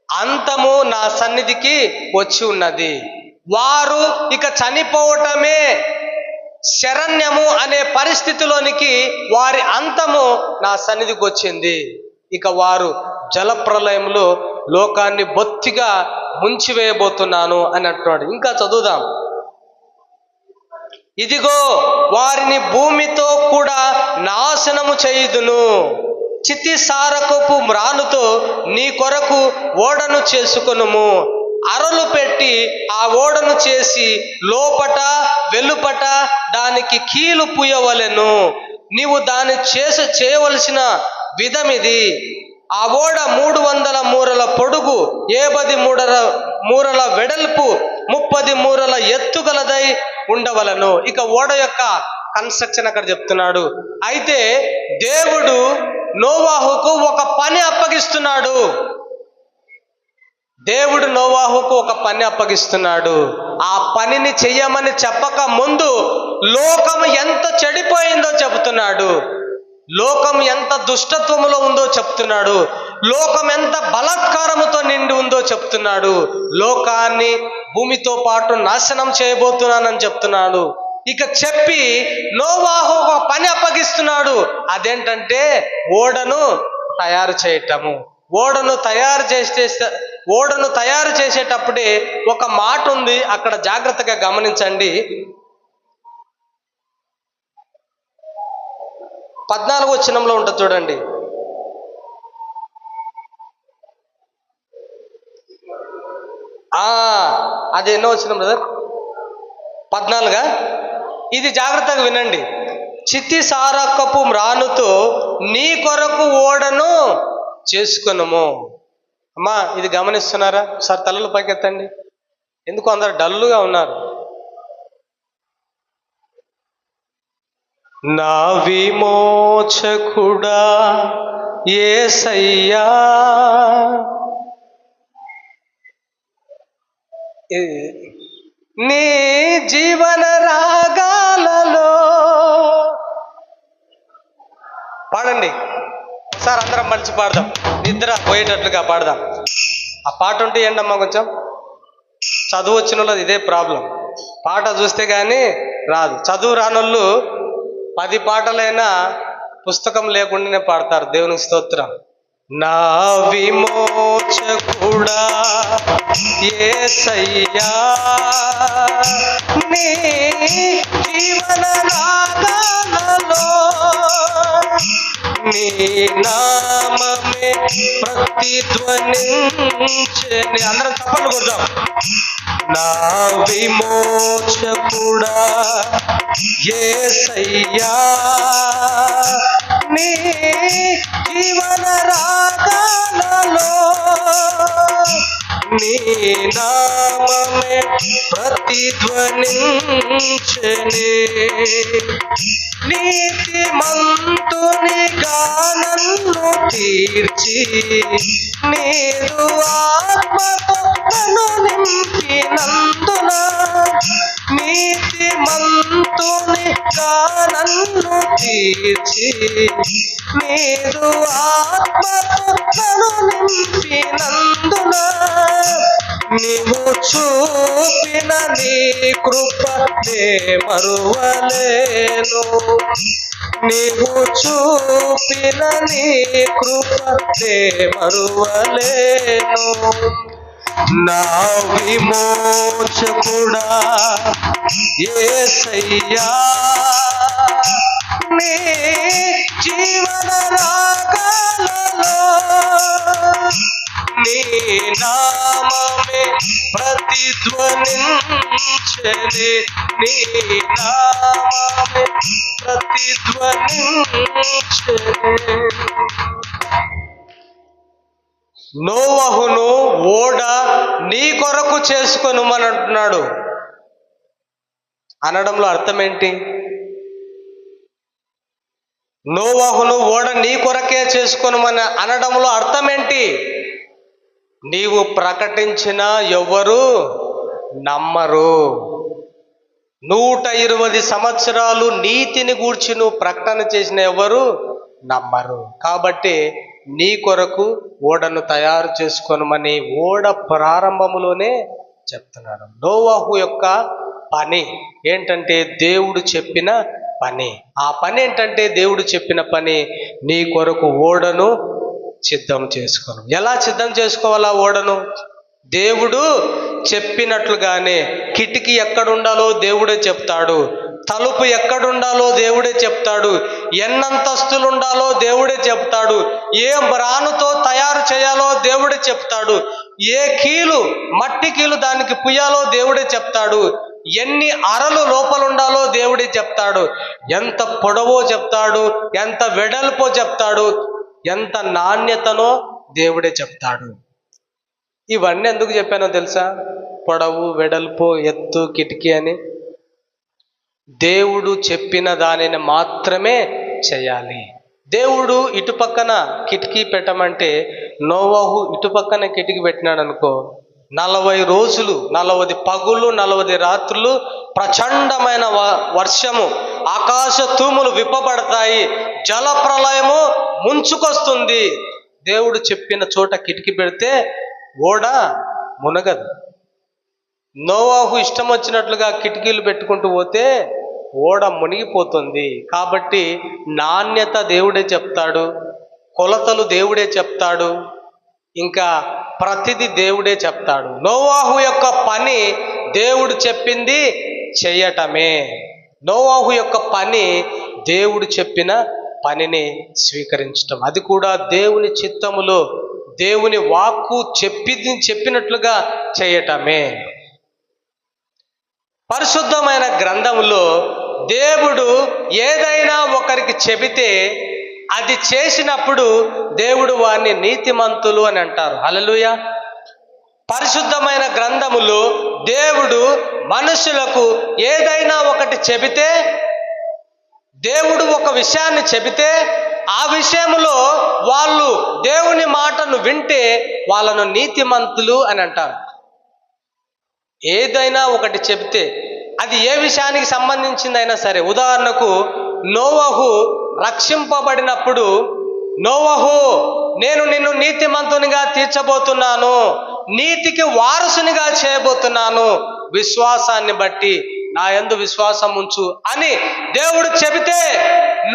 అంతము నా సన్నిధికి వచ్చి ఉన్నది. వారు ఇక చనిపోవటమే శరణ్యము అనే పరిస్థితిలోనికి వారి అంతము నా సన్నిధికి వచ్చింది. ఇక వారు జలప్రలయంలో లోకాన్ని బొత్తిగా ముంచివేయబోతున్నాను అని అంటున్నాడు. ఇంకా చదువుదాం. ఇదిగో వారిని భూమితో కూడా నాశనము చేయుదును. చితిసారకపు మ్రానుతో నీ కొరకు ఓడను చేసుకొనుము. అరలు పెట్టి ఆ ఓడను చేసి లోపట వెలుపట దానికి కీలు పూయవలెను. నీవు దాన్ని చేయవలసిన విధమిది. ఆ ఓడ 300 మూరల పొడుగు, 70 మూరల వెడల్పు, 30 మూరల ఎత్తుగలదై ఉండవలను. ఇక ఓడ యొక్క కన్స్ట్రక్షన్ అక్కడ చెప్తున్నాడు. అయితే దేవుడు నోవాహుకు ఒక పని అప్పగిస్తున్నాడు. దేవుడు నోవాహుకు ఒక పని అప్పగిస్తున్నాడు. ఆ పనిని చెయ్యమని చెప్పక ముందు లోకం ఎంత చెడిపోయిందో చెబుతున్నాడు. లోకం ఎంత దుష్టత్వములో ఉందో చెప్తున్నాడు. లోకం ఎంత బలాత్కారముతో నిండి ఉందో చెప్తున్నాడు. లోకాన్ని భూమితో పాటు నాశనం చేయబోతున్నానని చెప్తున్నాడు. ఇక చెప్పి నోవాహు ఒక పని అప్పగిస్తున్నాడు. అదేంటంటే ఓడను తయారు చేయటము. ఓడను తయారు చేసేటప్పుడే ఒక మాట ఉంది, అక్కడ జాగ్రత్తగా గమనించండి. 14వ వచనంలో ఉంటుంది చూడండి. అది ఎన్నో వచనం బ్రదర్? 14. ఇది జాగ్రత్తగా వినండి. చితిసారకపు మ్రానుతో నీ కొరకు ఓడను చేసుకొనుము. అమ్మా, ఇది గమనిస్తున్నారా? సార్ తలలు పైకెత్తండి. ఎందుకు అందరు డల్లుగా ఉన్నారు? నా విమోచకుడా యేసయ్యా, నీ జీవన రాగాలలో పాడండి. ఒకసారి అందరం మంచి పాడదాం, నిద్ర పోయేటట్లుగా పాడదాం. ఆ పాట ఉంటే ఏంటమ్మా, కొంచెం చదువు వచ్చిన వాళ్ళు ఇదే ప్రాబ్లం. పాట చూస్తే కానీ రాదు. చదువు రానోళ్ళు 10 పాటలైనా పుస్తకం లేకుండానే పాడతారు. దేవునికి స్తోత్రం. నా విమోచకుడా యేసయ్యా, నీ జీవన రాగాలలో నీ నామమే ప్రతిధ్వనించెని. అందరం తప్పలు కొడదాం. నా విమోచకుడా యేసయ్యా, నీ జీవన రాగాలలో నీ నామమే ప్రతిధ్వనించెని. నీతిమంతునిగా నన్ను తీర్చి నీదు ఆత్మతో నన్ను నింపినందున, నీతిమంతునిగా నన్ను తీర్చి నీదు ఆత్మతో నన్ను నింపినందున, నీవు చూపిన నీ కృప నే మరువలేను. నీవు చూపిన నీ కృప నే మరువలేను. నా విమోచకుడా యేసయ్యా, నీ జీవన రాగాలలో నీ నామమే ప్రతిధ్వనించెని. నీ నామమే ప్రతిధ్వనించెని. నోవహును ఓడ నీ కొరకు చేసుకొనుమని అంటున్నాడు. అనడంలో అర్థం ఏంటి? నోవాహును ఓడ నీ కొరకే చేసుకొనుమని అనడంలో అర్థం ఏంటి? నీవు ప్రకటించిన ఎవ్వరు నమ్మరు. 120 సంవత్సరాలు నీతిని గూర్చి నువ్వు ప్రకటన చేసిన ఎవరు నమ్మరు. కాబట్టి నీ కొరకు ఓడను తయారు చేసుకొనుమని ఓడ ప్రారంభములోనే చెప్తున్నాడు. నోవాహు యొక్క పని ఏంటంటే దేవుడు చెప్పిన పని. ఆ పని ఏంటంటే దేవుడు చెప్పిన పని, నీ కొరకు ఓడను సిద్ధం చేసుకోను. ఎలా సిద్ధం చేసుకోవాలా ఓడను? దేవుడు చెప్పినట్లుగానే కిటికీ ఎక్కడుండాలో దేవుడే చెప్తాడు, తలుపు ఎక్కడుండాలో దేవుడే చెప్తాడు, ఎన్నంతస్తులు ఉండాలో దేవుడే చెప్తాడు, ఏ రానుతో తయారు చేయాలో దేవుడే చెప్తాడు, ఏ కీలు మట్టి కీలు దానికి పుయ్యాలో దేవుడే చెప్తాడు, ఎన్ని అరలు లోపల ఉండాలో దేవుడే చెప్తాడు, ఎంత పొడవో చెప్తాడు, ఎంత వెడల్పో చెప్తాడు, ఎంత నాణ్యతనో దేవుడే చెప్తాడు. ఇవన్నీ ఎందుకు చెప్పానో తెలుసా? పొడవు, వెడల్పు, ఎత్తు, కిటికీ అని. దేవుడు చెప్పిన దానిని మాత్రమే చేయాలి. దేవుడు ఇటుపక్కన కిటికీ పెట్టమంటే నోవాహు ఇటుపక్కన కిటికీ పెట్టినాడు అనుకో, 40 రోజులు 40 పగులు 40 రాత్రులు ప్రచండమైన వర్షము, ఆకాశ తూములు విప్పబడతాయి, జల ప్రళయము ముంచుకొస్తుంది. దేవుడు చెప్పిన చోట కిటికీ పెడితే ఓడ మునగదు. నోవాహు ఇష్టం వచ్చినట్లుగా కిటికీలు పెట్టుకుంటూ పోతే ఓడ మునిగిపోతుంది. కాబట్టి నాణ్యత దేవుడే చెప్తాడు, కొలతలు దేవుడే చెప్తాడు, ఇంకా ప్రతిదీ దేవుడే చెప్తాడు. నోవాహు యొక్క పని దేవుడు చెప్పింది చెయ్యటమే. నోవాహు యొక్క పని దేవుడు చెప్పిన పనిని స్వీకరించటం, అది కూడా దేవుని చిత్తములో దేవుని వాక్కు చెప్పినట్లుగా చేయటమే. పరిశుద్ధమైన గ్రంథములో దేవుడు ఏదైనా ఒకరికి చెబితే అది చేసినప్పుడు దేవుడు వారిని నీతిమంతులు అని అంటారు. హల్లెలూయా. పరిశుద్ధమైన గ్రంథములో దేవుడు మనుషులకు ఏదైనా ఒకటి చెబితే, దేవుడు ఒక విషయాన్ని చెబితే ఆ విషయంలో వాళ్ళు దేవుని మాటను వింటే వాళ్ళను నీతిమంతులు అని అంటారు. ఏదైనా ఒకటి చెబితే అది ఏ విషయానికి సంబంధించిందైనా సరే. ఉదాహరణకు నోవాహు రక్షింపబడినప్పుడు, నోవాహు నేను నిన్ను నీతిమంతునిగా తీర్చబోతున్నాను, నీతికి వారసునిగా చేయబోతున్నాను, విశ్వాసాన్ని బట్టి నా యందు విశ్వాసం ఉంచు అని దేవుడు చెబితే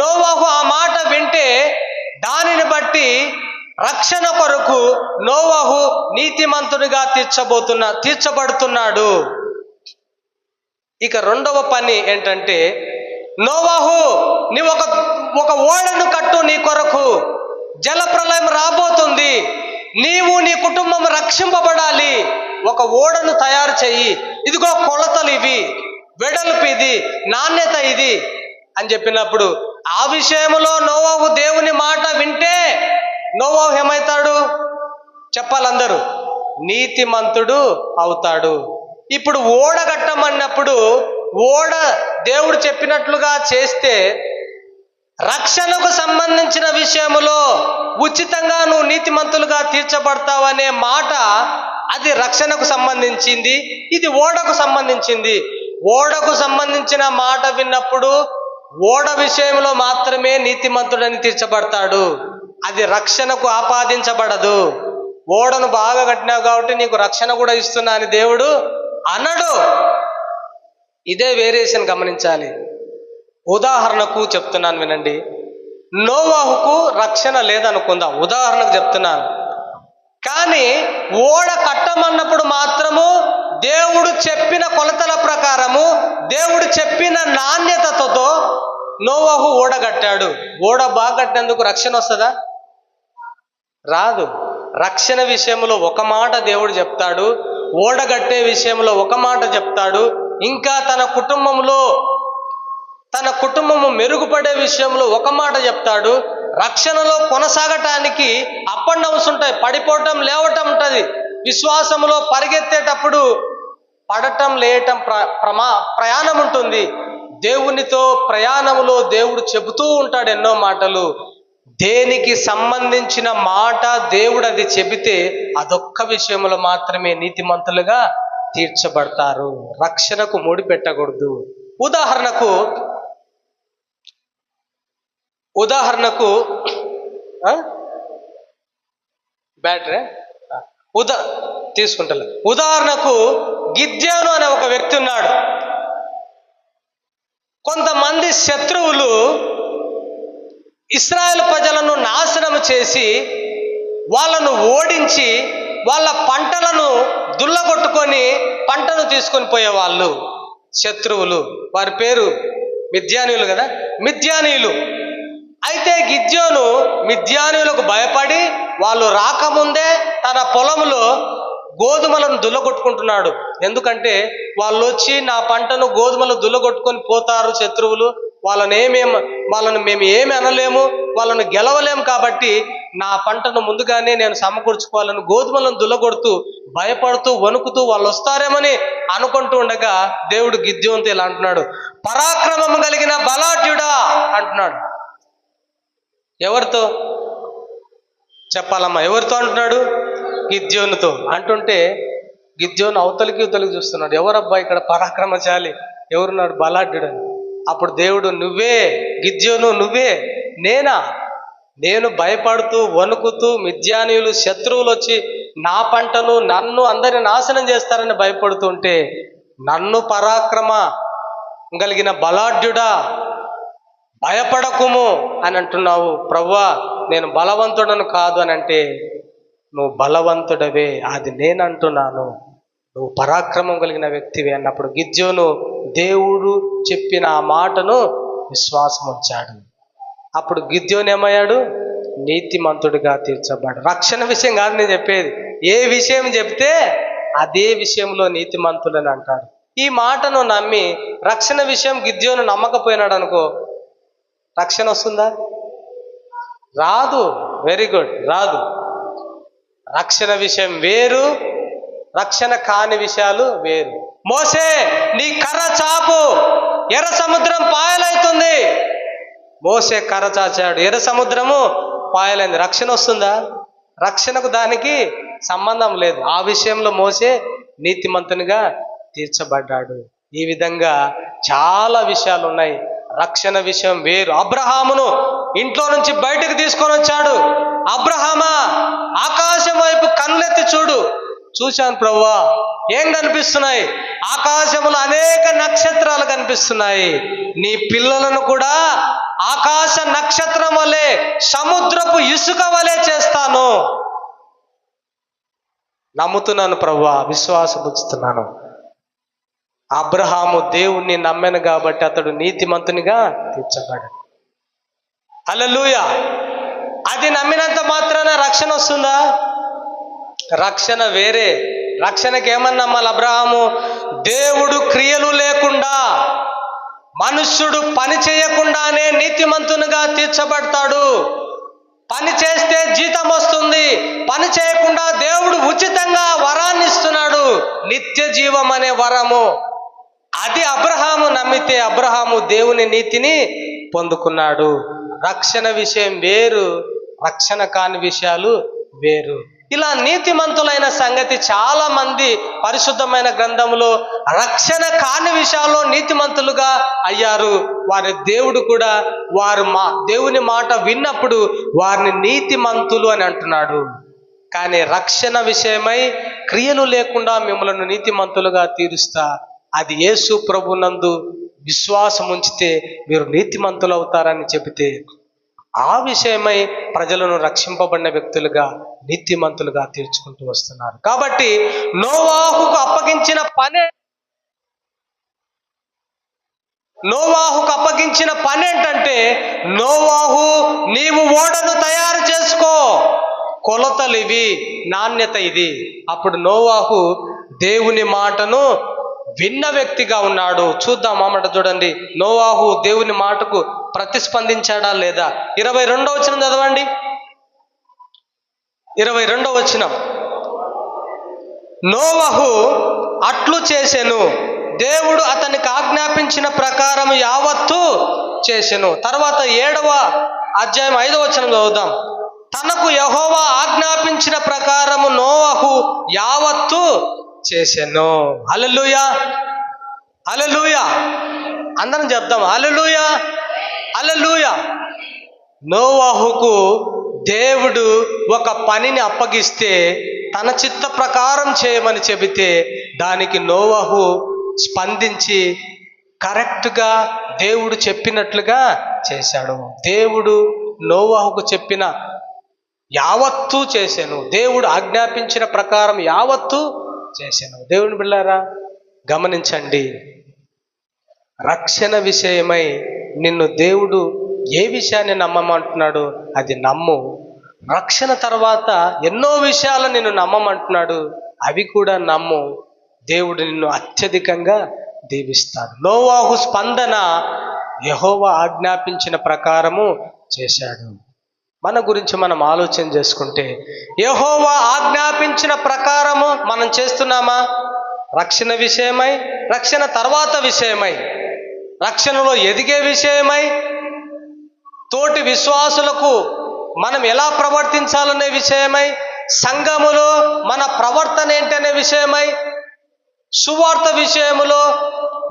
నోవాహు ఆ మాట వింటే దానిని బట్టి రక్షణ కొరకు నోవాహు నీతిమంతునిగా తీర్చబడుతున్నాడు. ఇక రెండవ పని ఏంటంటే, నోవాహు నీ ఒక ఓడను కట్టు, నీ కొరకు జలప్రలయం రాబోతుంది, నీవు నీ కుటుంబం రక్షింపబడాలి, ఒక ఓడను తయారు చెయ్యి, ఇదిగో కొలతలు ఇవి, వెడల్పు ఇది, నాణ్యత ఇది అని చెప్పినప్పుడు ఆ విషయంలో నోవాహు దేవుని మాట వింటే నోవాహు ఏమవుతాడు చెప్పాలందరూ? నీతిమంతుడు అవుతాడు. ఇప్పుడు ఓడ కట్టమన్నప్పుడు ఓడ దేవుడు చెప్పినట్లుగా చేస్తే రక్షణకు సంబంధించిన విషయములో ఉచితంగా నువ్వు నీతిమంతులుగా తీర్చబడతావనే మాట అది రక్షణకు సంబంధించింది, ఇది ఓడకు సంబంధించింది. ఓడకు సంబంధించిన మాట విన్నప్పుడు ఓడ విషయంలో మాత్రమే నీతిమంతుడని తీర్చబడతాడు, అది రక్షణకు ఆపాదించబడదు. ఓడను బాగా కట్టినావు కాబట్టి నీకు రక్షణ కూడా ఇస్తున్నా అని దేవుడు అనడు. ఇదే వేరియేషన్ గమనించాలి. ఉదాహరణకు చెప్తున్నాను వినండి. నోవాహుకు రక్షణ లేదనుకుందాం, ఉదాహరణకు చెప్తున్నాను. కానీ ఓడ కట్టమన్నప్పుడు మాత్రము దేవుడు చెప్పిన కొలతల ప్రకారము, దేవుడు చెప్పిన నాణ్యతతో నోవాహు ఓడ కట్టాడు. ఓడ బాగా కట్టినందుకు రక్షణ వస్తుందా? రాదు. రక్షణ విషయంలో ఒక మాట దేవుడు చెప్తాడు, ఓడ కట్టే విషయంలో ఒక మాట చెప్తాడు, ఇంకా తన కుటుంబము మెరుగుపడే విషయంలో ఒక మాట చెప్తాడు. రక్షణలో కొనసాగటానికి అప్ అండ్ డౌన్స్ ఉంటాయి, పడిపోవటం లేవటం ఉంటుంది. విశ్వాసములో పరిగెత్తేటప్పుడు పడటం లేయటం ప్రయాణం ఉంటుంది. దేవునితో ప్రయాణంలో దేవుడు చెబుతూ ఉంటాడు ఎన్నో మాటలు. దేనికి సంబంధించిన మాట దేవుడు అది చెబితే అదొక్క విషయంలో మాత్రమే నీతిమంతులుగా తీర్చబడతారు. రక్షణకు ముడి పెట్టకూడదు. ఉదాహరణకు బ్యాటరీ తీసుకుంటా. ఉదాహరణకు గిద్యోను అనే ఒక వ్యక్తి ఉన్నాడు. కొంతమంది శత్రువులు ఇశ్రాయేలు ప్రజలను నాశనం చేసి వాళ్ళను ఓడించి వాళ్ళ పంటలను దుల్లగొట్టుకొని పంటను తీసుకొని పోయేవాళ్ళు శత్రువులు. వారి పేరు మిద్యానీయులు కదా, మిద్యానీయులు. అయితే గిద్యోను మిద్యానీయులకు భయపడి వాళ్ళు రాకముందే తన పొలంలో గోధుమలను దుల్లగొట్టుకుంటున్నాడు. ఎందుకంటే వాళ్ళు వచ్చి నా పంటను గోధుమలు దుల్లగొట్టుకొని పోతారు శత్రువులు, వాళ్ళను మేము ఏమి అనలేము, వాళ్ళను గెలవలేము, కాబట్టి నా పంటను ముందుగానే నేను సమకూర్చుకోవాలని గోధుమలను దుల్లగొడుతూ భయపడుతూ వణుకుతూ వాళ్ళు వస్తారేమని అనుకుంటూ ఉండగా దేవుడు గిద్యోనుతో ఇలా అంటున్నాడు, పరాక్రమం కలిగిన బలాఢ్యుడా అంటున్నాడు. ఎవరితో చెప్పాలమ్మా? ఎవరితో అంటున్నాడు? గిద్యోనుతో. అంటుంటే గిద్యోను అవతలికి చూస్తున్నాడు. ఎవరబ్బా ఇక్కడ పరాక్రమశాలి, ఎవరున్నాడు? బలాఢ్యుడు అని. అప్పుడు దేవుడు, నువ్వే గిద్యోను, నువ్వే. నేనా? నేను భయపడుతూ వణుకుతూ మిద్యానీయులు శత్రువులు వచ్చి నా పంటను నన్ను అందరిని నాశనం చేస్తారని భయపడుతుంటే నన్ను పరాక్రమ కలిగిన బలాఢ్యుడా భయపడకుము అని అంటున్నావు. ప్రవ్వా నేను బలవంతుడను కాదు అని అంటే, నువ్వు బలవంతుడవే, అది నేనంటున్నాను, నువ్వు పరాక్రమం కలిగిన వ్యక్తివి అన్నప్పుడు గిద్యోను దేవుడు చెప్పిన ఆ మాటను విశ్వాసం ఉంచాడు. అప్పుడు గిద్యోను ఏమయ్యాడు? నీతిమంతుడిగా తీర్చబడ్డాడు. రక్షణ విషయం కాదు నేను చెప్పేది, ఏ విషయం చెప్తే అదే విషయంలో నీతిమంతులని అంటాడు. ఈ మాటను నమ్మి రక్షణ విషయం గిద్యోను నమ్మకపోయినాడు అనుకో, రక్షణ వస్తుందా? రాదు. వెరీ గుడ్, రాదు. రక్షణ విషయం వేరు, రక్షణ కాని విషయాలు వేరు. మోసే నీ కర్ర చాపు, ఎర్ర సముద్రం పాయలవుతుంది. మోసే కర్ర చాచాడు, ఎర్ర సముద్రము పాయలైంది. రక్షణ వస్తుందా? రక్షణకు దానికి సంబంధం లేదు. ఆ విషయంలో మోసే నీతిమంతునిగా తీర్చబడ్డాడు. ఈ విధంగా చాలా విషయాలు ఉన్నాయి. రక్షణ విషయం వేరు. అబ్రహామును ఇంట్లో నుంచి బయటకు తీసుకొని వచ్చాడు. అబ్రహామా, ఆకాశం వైపు కన్నులెత్తి చూడు. చూశాను ప్రభువా. ఏం కనిపిస్తున్నాయి? ఆకాశంలో అనేక నక్షత్రాలు కనిపిస్తున్నాయి. నీ పిల్లలను కూడా ఆకాశ నక్షత్రం వలె, సముద్రపు ఇసుక వలె చేస్తాను. నమ్ముతున్నాను ప్రభువా, విశ్వాసం ఉంచుతున్నాను. అబ్రహాము దేవుణ్ణి నమ్మాను కాబట్టి అతడు నీతిమంతునిగా తీర్చబడ్డాడు. హల్లెలూయా. అది నమ్మినంత మాత్రాన రక్షణ వస్తుందా? రక్షణ వేరే. రక్షణకి ఏమని నమ్మాలి? అబ్రహాము దేవుడు క్రియలు లేకుండా, మనుష్యుడు పని చేయకుండానే నీతిమంతునిగా తీర్చబడతాడు. పని చేస్తే జీతం వస్తుంది, పని చేయకుండా దేవుడు ఉచితంగా వరాన్ని ఇస్తున్నాడు, నిత్య జీవం అనే వరము. అది అబ్రహాము నమ్మితే అబ్రహాము దేవుని నీతిని పొందుకున్నాడు. రక్షణ విషయం వేరు, రక్షణ కాని విషయాలు వేరు. ఇలా నీతిమంతులైన సంగతి చాలా మంది పరిశుద్ధమైన గ్రంథంలో రక్షణ కాని విషయాల్లో నీతిమంతులుగా అయ్యారు. వారి దేవుడు కూడా దేవుని మాట విన్నప్పుడు వారిని నీతిమంతులు అని అంటున్నాడు. కానీ రక్షణ విషయమై క్రియలు లేకుండా మిమ్మల్ని నీతిమంతులుగా తీరుస్తా, అది యేసు ప్రభునందు విశ్వాసం ఉంచితే మీరు నీతిమంతులు అవుతారని చెబితే, ఆ విషయమై ప్రజలను రక్షింపబడిన వ్యక్తులుగా నీతిమంతులుగా తీర్చుకుంటూ వస్తున్నారు. కాబట్టి నోవాహుకు అప్పగించిన పని ఏంటంటే, నోవాహు నీవు ఓడను తయారు చేసుకో, కొలతలు ఇవి, నాణ్యత ఇది. అప్పుడు నోవాహు దేవుని మాటను విన్న వ్యక్తిగా ఉన్నాడు. చూద్దాం అన్నమాట. చూడండి, నోవాహు దేవుని మాటకు ప్రతిస్పందించాడా లేదా? 22వ వచనం చదవండి. 22వ వచనం. నోవాహు అట్లు చేసెను, దేవుడు అతనికి ఆజ్ఞాపించిన ప్రకారం యావత్తు చేసెను. తర్వాత 7వ అధ్యాయం 5వ వచనం చదువుదాం. తనకు యెహోవా ఆజ్ఞాపించిన ప్రకారము నోవహు యావత్తు చేసెను. హల్లెలూయా, హల్లెలూయా. అందరం చెప్దాం హల్లెలూయా, హల్లెలూయా. నోవహుకు దేవుడు ఒక పనిని అప్పగిస్తే తన చిత్త ప్రకారం చేయమని చెబితే దానికి నోవహు స్పందించి కరెక్ట్గా దేవుడు చెప్పినట్లుగా చేశాడు. దేవుడు నోవహుకు చెప్పిన యావత్తు చేశాను. దేవుడు ఆజ్ఞాపించిన ప్రకారం యావత్తు చేశాను. దేవుని బిడ్డలారా గమనించండి, రక్షణ విషయమై నిన్ను దేవుడు ఏ విషయాన్ని నమ్మమంటున్నాడు అది నమ్ము. రక్షణ తర్వాత ఎన్నో విషయాలు నిన్ను నమ్మమంటున్నాడు, అవి కూడా నమ్ము. దేవుడు నిన్ను అత్యధికంగా దీవిస్తాడు. నోవహు స్పందన యెహోవా ఆజ్ఞాపించిన ప్రకారము చేశాడు. మన గురించి మనం ఆలోచన చేసుకుంటే యెహోవా ఆజ్ఞాపించిన ప్రకారము మనం చేస్తున్నామా? రక్షణ విషయమై, రక్షణ తర్వాత విషయమై, రక్షణలో ఎదిగే విషయమై, తోటి విశ్వాసులకు మనం ఎలా ప్రవర్తించాలనే విషయమై, సంఘములో మన ప్రవర్తన ఏంటనే విషయమై, సువార్త విషయములో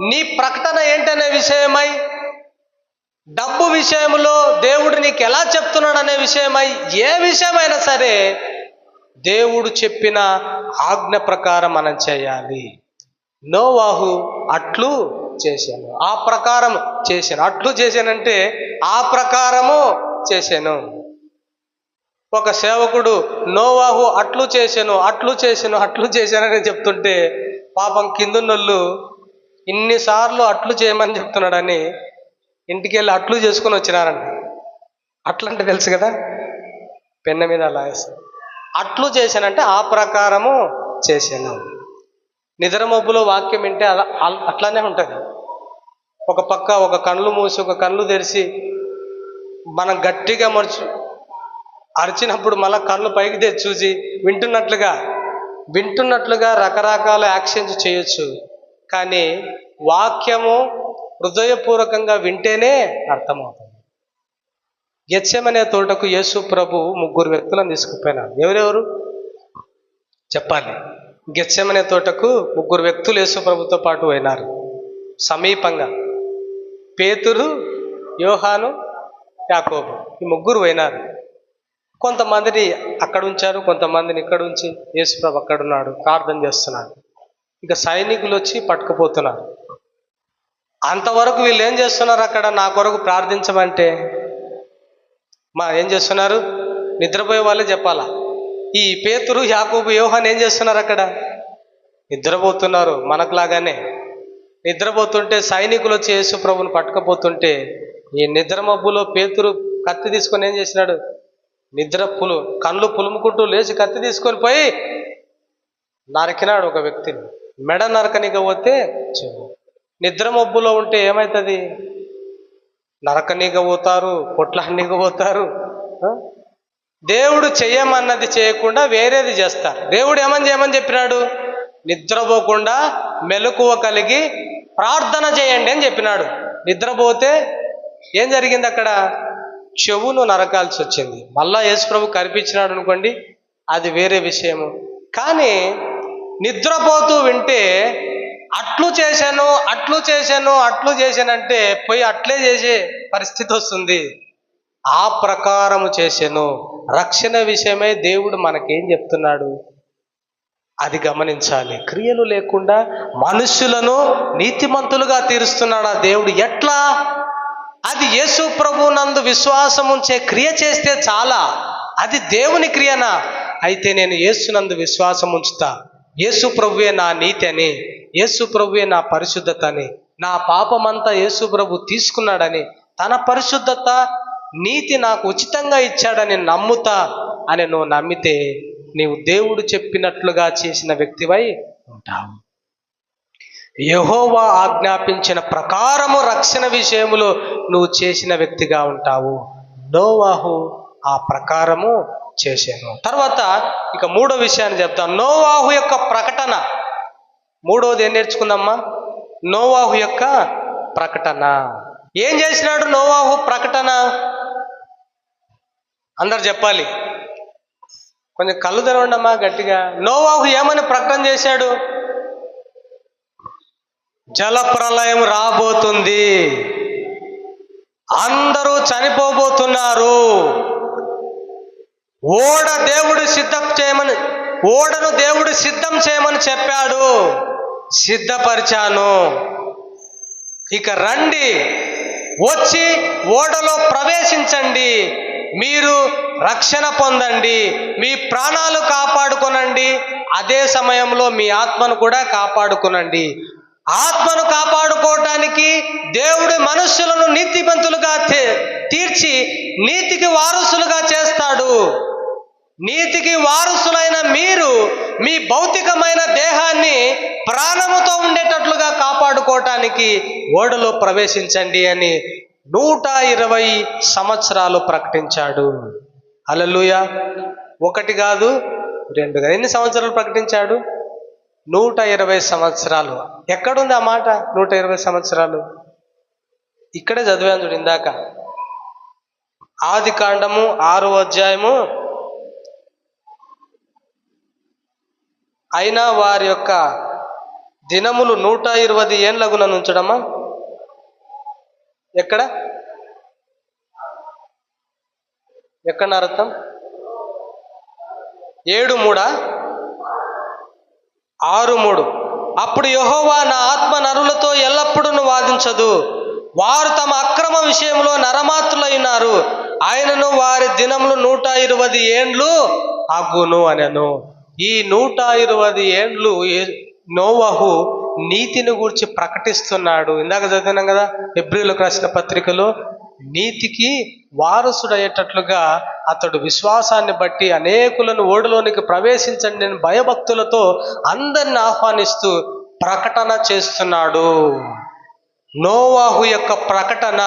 నీ ప్రకటన ఏంటనే విషయమై, డబ్బు విషయంలో దేవుడు నీకు ఎలా చెప్తున్నాడు అనే విషయమై, ఏ విషయమైనా సరే దేవుడు చెప్పిన ఆజ్ఞ ప్రకారం మనం చేయాలి. నోవహు అట్లు చేశాను, ఆ ప్రకారం చేశాను. అట్లు చేశానంటే ఆ ప్రకారము చేశాను. ఒక సేవకుడు నోవహు అట్లు చేశాను, అట్లు చేశాను, అట్లు చేశానని చెప్తుంటే పాపం కిందున్నోళ్ళు ఇన్నిసార్లు అట్లు చేయమని చెప్తున్నాడని ఇంటికి వెళ్ళి అట్లు చేసుకొని వచ్చినారండి. అట్లంటే తెలుసు కదా, పెన్న మీద అలా వేస్తాను. అట్లు చేశానంటే ఆ ప్రకారము చేశాను. నిద్రమబ్బులో వాక్యం వింటే అట్లానే ఉంటుంది. ఒక పక్క ఒక కళ్ళు మూసి ఒక కళ్ళు తెరిచి మనం గట్టిగా అరిచినప్పుడు మళ్ళీ కళ్ళు పైకి తెచ్చి చూసి వింటున్నట్లుగా రకరకాల యాక్షన్స్ చేయొచ్చు. కానీ వాక్యము హృదయపూర్వకంగా వింటేనే అర్థమవుతుంది. గెత్సెమనే తోటకు యేసు ప్రభు 3 వ్యక్తులను తీసుకుపోయినారు. ఎవరెవరు చెప్పాలి? గెత్సెమనే తోటకు 3 వ్యక్తులు యేసు ప్రభుతో పాటు పోయినారు. సమీపంగా పేతురు, యోహాను, యాకోబు, ఈ 3 పోయినారు. కొంతమందిని అక్కడ ఉంచారు, కొంతమందిని ఇక్కడ ఉంచి యేసు ప్రభు అక్కడున్నాడు, ప్రార్థన చేస్తున్నాడు. ఇక సైనికులు వచ్చి పట్టుకుపోతున్నారు. అంతవరకు వీళ్ళు ఏం చేస్తున్నారు? అక్కడ నా కొరకు ప్రార్థించమంటే ఏం చేస్తున్నారు? నిద్రపోయే వాళ్ళే చెప్పాలా. ఈ పేతురు, యాకోబు, యోహాను ఏం చేస్తున్నారు? అక్కడ నిద్రపోతున్నారు. మనకులాగానే నిద్రపోతుంటే సైనికులు వచ్చి యేసు ప్రభుని పట్టుకపోతుంటే ఈ నిద్ర మబ్బులో పేతురు కత్తి తీసుకొని ఏం చేసినాడు? కళ్ళు పులుముకుంటూ లేచి కత్తి తీసుకొని పోయి నరికినాడు ఒక వ్యక్తిని. మెడ నరకనికపోతే చెవు. నిద్ర మబ్బులో ఉంటే ఏమవుతుంది? నరకనికపోతారు, కొట్లాడినికపోతారు. దేవుడు చెయ్యమన్నది చేయకుండా వేరేది చేస్తారు. దేవుడు చేయమని చెప్పినాడు? నిద్రపోకుండా మెలకువ కలిగి ప్రార్థన చేయండి అని చెప్పినాడు. నిద్రపోతే ఏం జరిగింది? అక్కడ చెవును నరకాల్సి వచ్చింది. మళ్ళా యేసు ప్రభు కనిపించినాడు అనుకోండి, అది వేరే విషయము. కానీ నిద్రపోతూ వింటే అట్లు చేశానంటే పోయి అట్లే చేసే పరిస్థితి వస్తుంది. ఆ ప్రకారము చేశాను. రక్షణ విషయమై దేవుడు మనకేం చెప్తున్నాడు అది గమనించాలి. క్రియలు లేకుండా మనుషులను నీతిమంతులుగా తీరుస్తున్నాడా దేవుడు? ఎట్లా? అది యేసు ప్రభు నందు విశ్వాసం ఉంచే క్రియ చేస్తే చాలా. అది దేవుని క్రియనా? అయితే నేను యేసునందు విశ్వాసం ఉంచుతా, యేసు ప్రభువే నా నీతి అని, యేసు ప్రభువే నా పరిశుద్ధత అని, నా పాపమంతా యేసు ప్రభు తీసుకున్నాడని, తన పరిశుద్ధత నీతి నాకు ఉచితంగా ఇచ్చాడని నమ్ముతా అని నువ్వు నమ్మితే నీవు దేవుడు చెప్పినట్లుగా చేసిన వ్యక్తివై ఉంటావు. యెహోవా ఆజ్ఞాపించిన ప్రకారము రక్షణ విషయములో నువ్వు చేసిన వ్యక్తిగా ఉంటావు. నోవహు ఆ ప్రకారము చేశాను. తర్వాత ఇక 3వ విషయాన్ని చెప్తాను. నోవహు యొక్క ప్రకటన. 3వది ఏం నేర్చుకుందామా? నోవాహు యొక్క ప్రకటన. ఏం చేసినాడు నోవాహు ప్రకటన? అందరు చెప్పాలి, కొంచెం కళ్ళు తెరవండమ్మా గట్టిగా. నోవాహు ఏమని ప్రకటన చేశాడు? జలప్రలయం రాబోతుంది, అందరూ చనిపోబోతున్నారు, ఓడను దేవుడు సిద్ధం చేయమని చెప్పాడు, సిద్ధపరిచాను, ఇక రండి, వచ్చి ఓడలో ప్రవేశించండి, మీరు రక్షణ పొందండి, మీ ప్రాణాలు కాపాడుకొనండి, అదే సమయంలో మీ ఆత్మను కూడా కాపాడుకొనండి. ఆత్మను కాపాడుకోవటానికి దేవుడు మనుష్యులను నీతిమంతులుగా తీర్చి నీతికి వారసులుగా చేస్తాడు. నీతికి వారసులైన మీరు మీ భౌతికమైన దేహాన్ని ప్రాణముతో ఉండేటట్లుగా కాపాడుకోవటానికి ఓడలో ప్రవేశించండి అని 120 సంవత్సరాలు ప్రకటించాడు. హల్లెలూయా. 1 కాదు 2 కాదు, ఎన్ని సంవత్సరాలు ప్రకటించాడు? 120 సంవత్సరాలు. ఎక్కడుంది ఆ మాట 120 సంవత్సరాలు? ఇక్కడే చదివాను చూడు ఇందాక, ఆదికాండము 6వ అధ్యాయము. అయినా వారి యొక్క దినములు 120 ఏండ్లగున నుంచడమా? ఎక్కడ అర్థం? 7:3 6:3. అప్పుడు యెహోవా, నా ఆత్మ నరులతో ఎల్లప్పుడూ వాదించదు, వారు తమ అక్రమ విషయంలో నరమాత్రులైనారు, ఆయనను వారి దినములు 120 ఏండ్లు అగును అనెను. ఈ 120 ఏండ్లు నోవహు నీతిని గురించి ప్రకటిస్తున్నాడు. ఇందాక చదివినాం కదా హెబ్రీయులకు రాసిన పత్రికలో, నీతికి వారసుడయ్యేటట్లుగా అతడు విశ్వాసాన్ని బట్టి అనేకులను ఓడలోనికి ప్రవేశించండి నేను భయభక్తులతో అందరిని ఆహ్వానిస్తూ ప్రకటన చేస్తున్నాడు. నోవాహు యొక్క ప్రకటన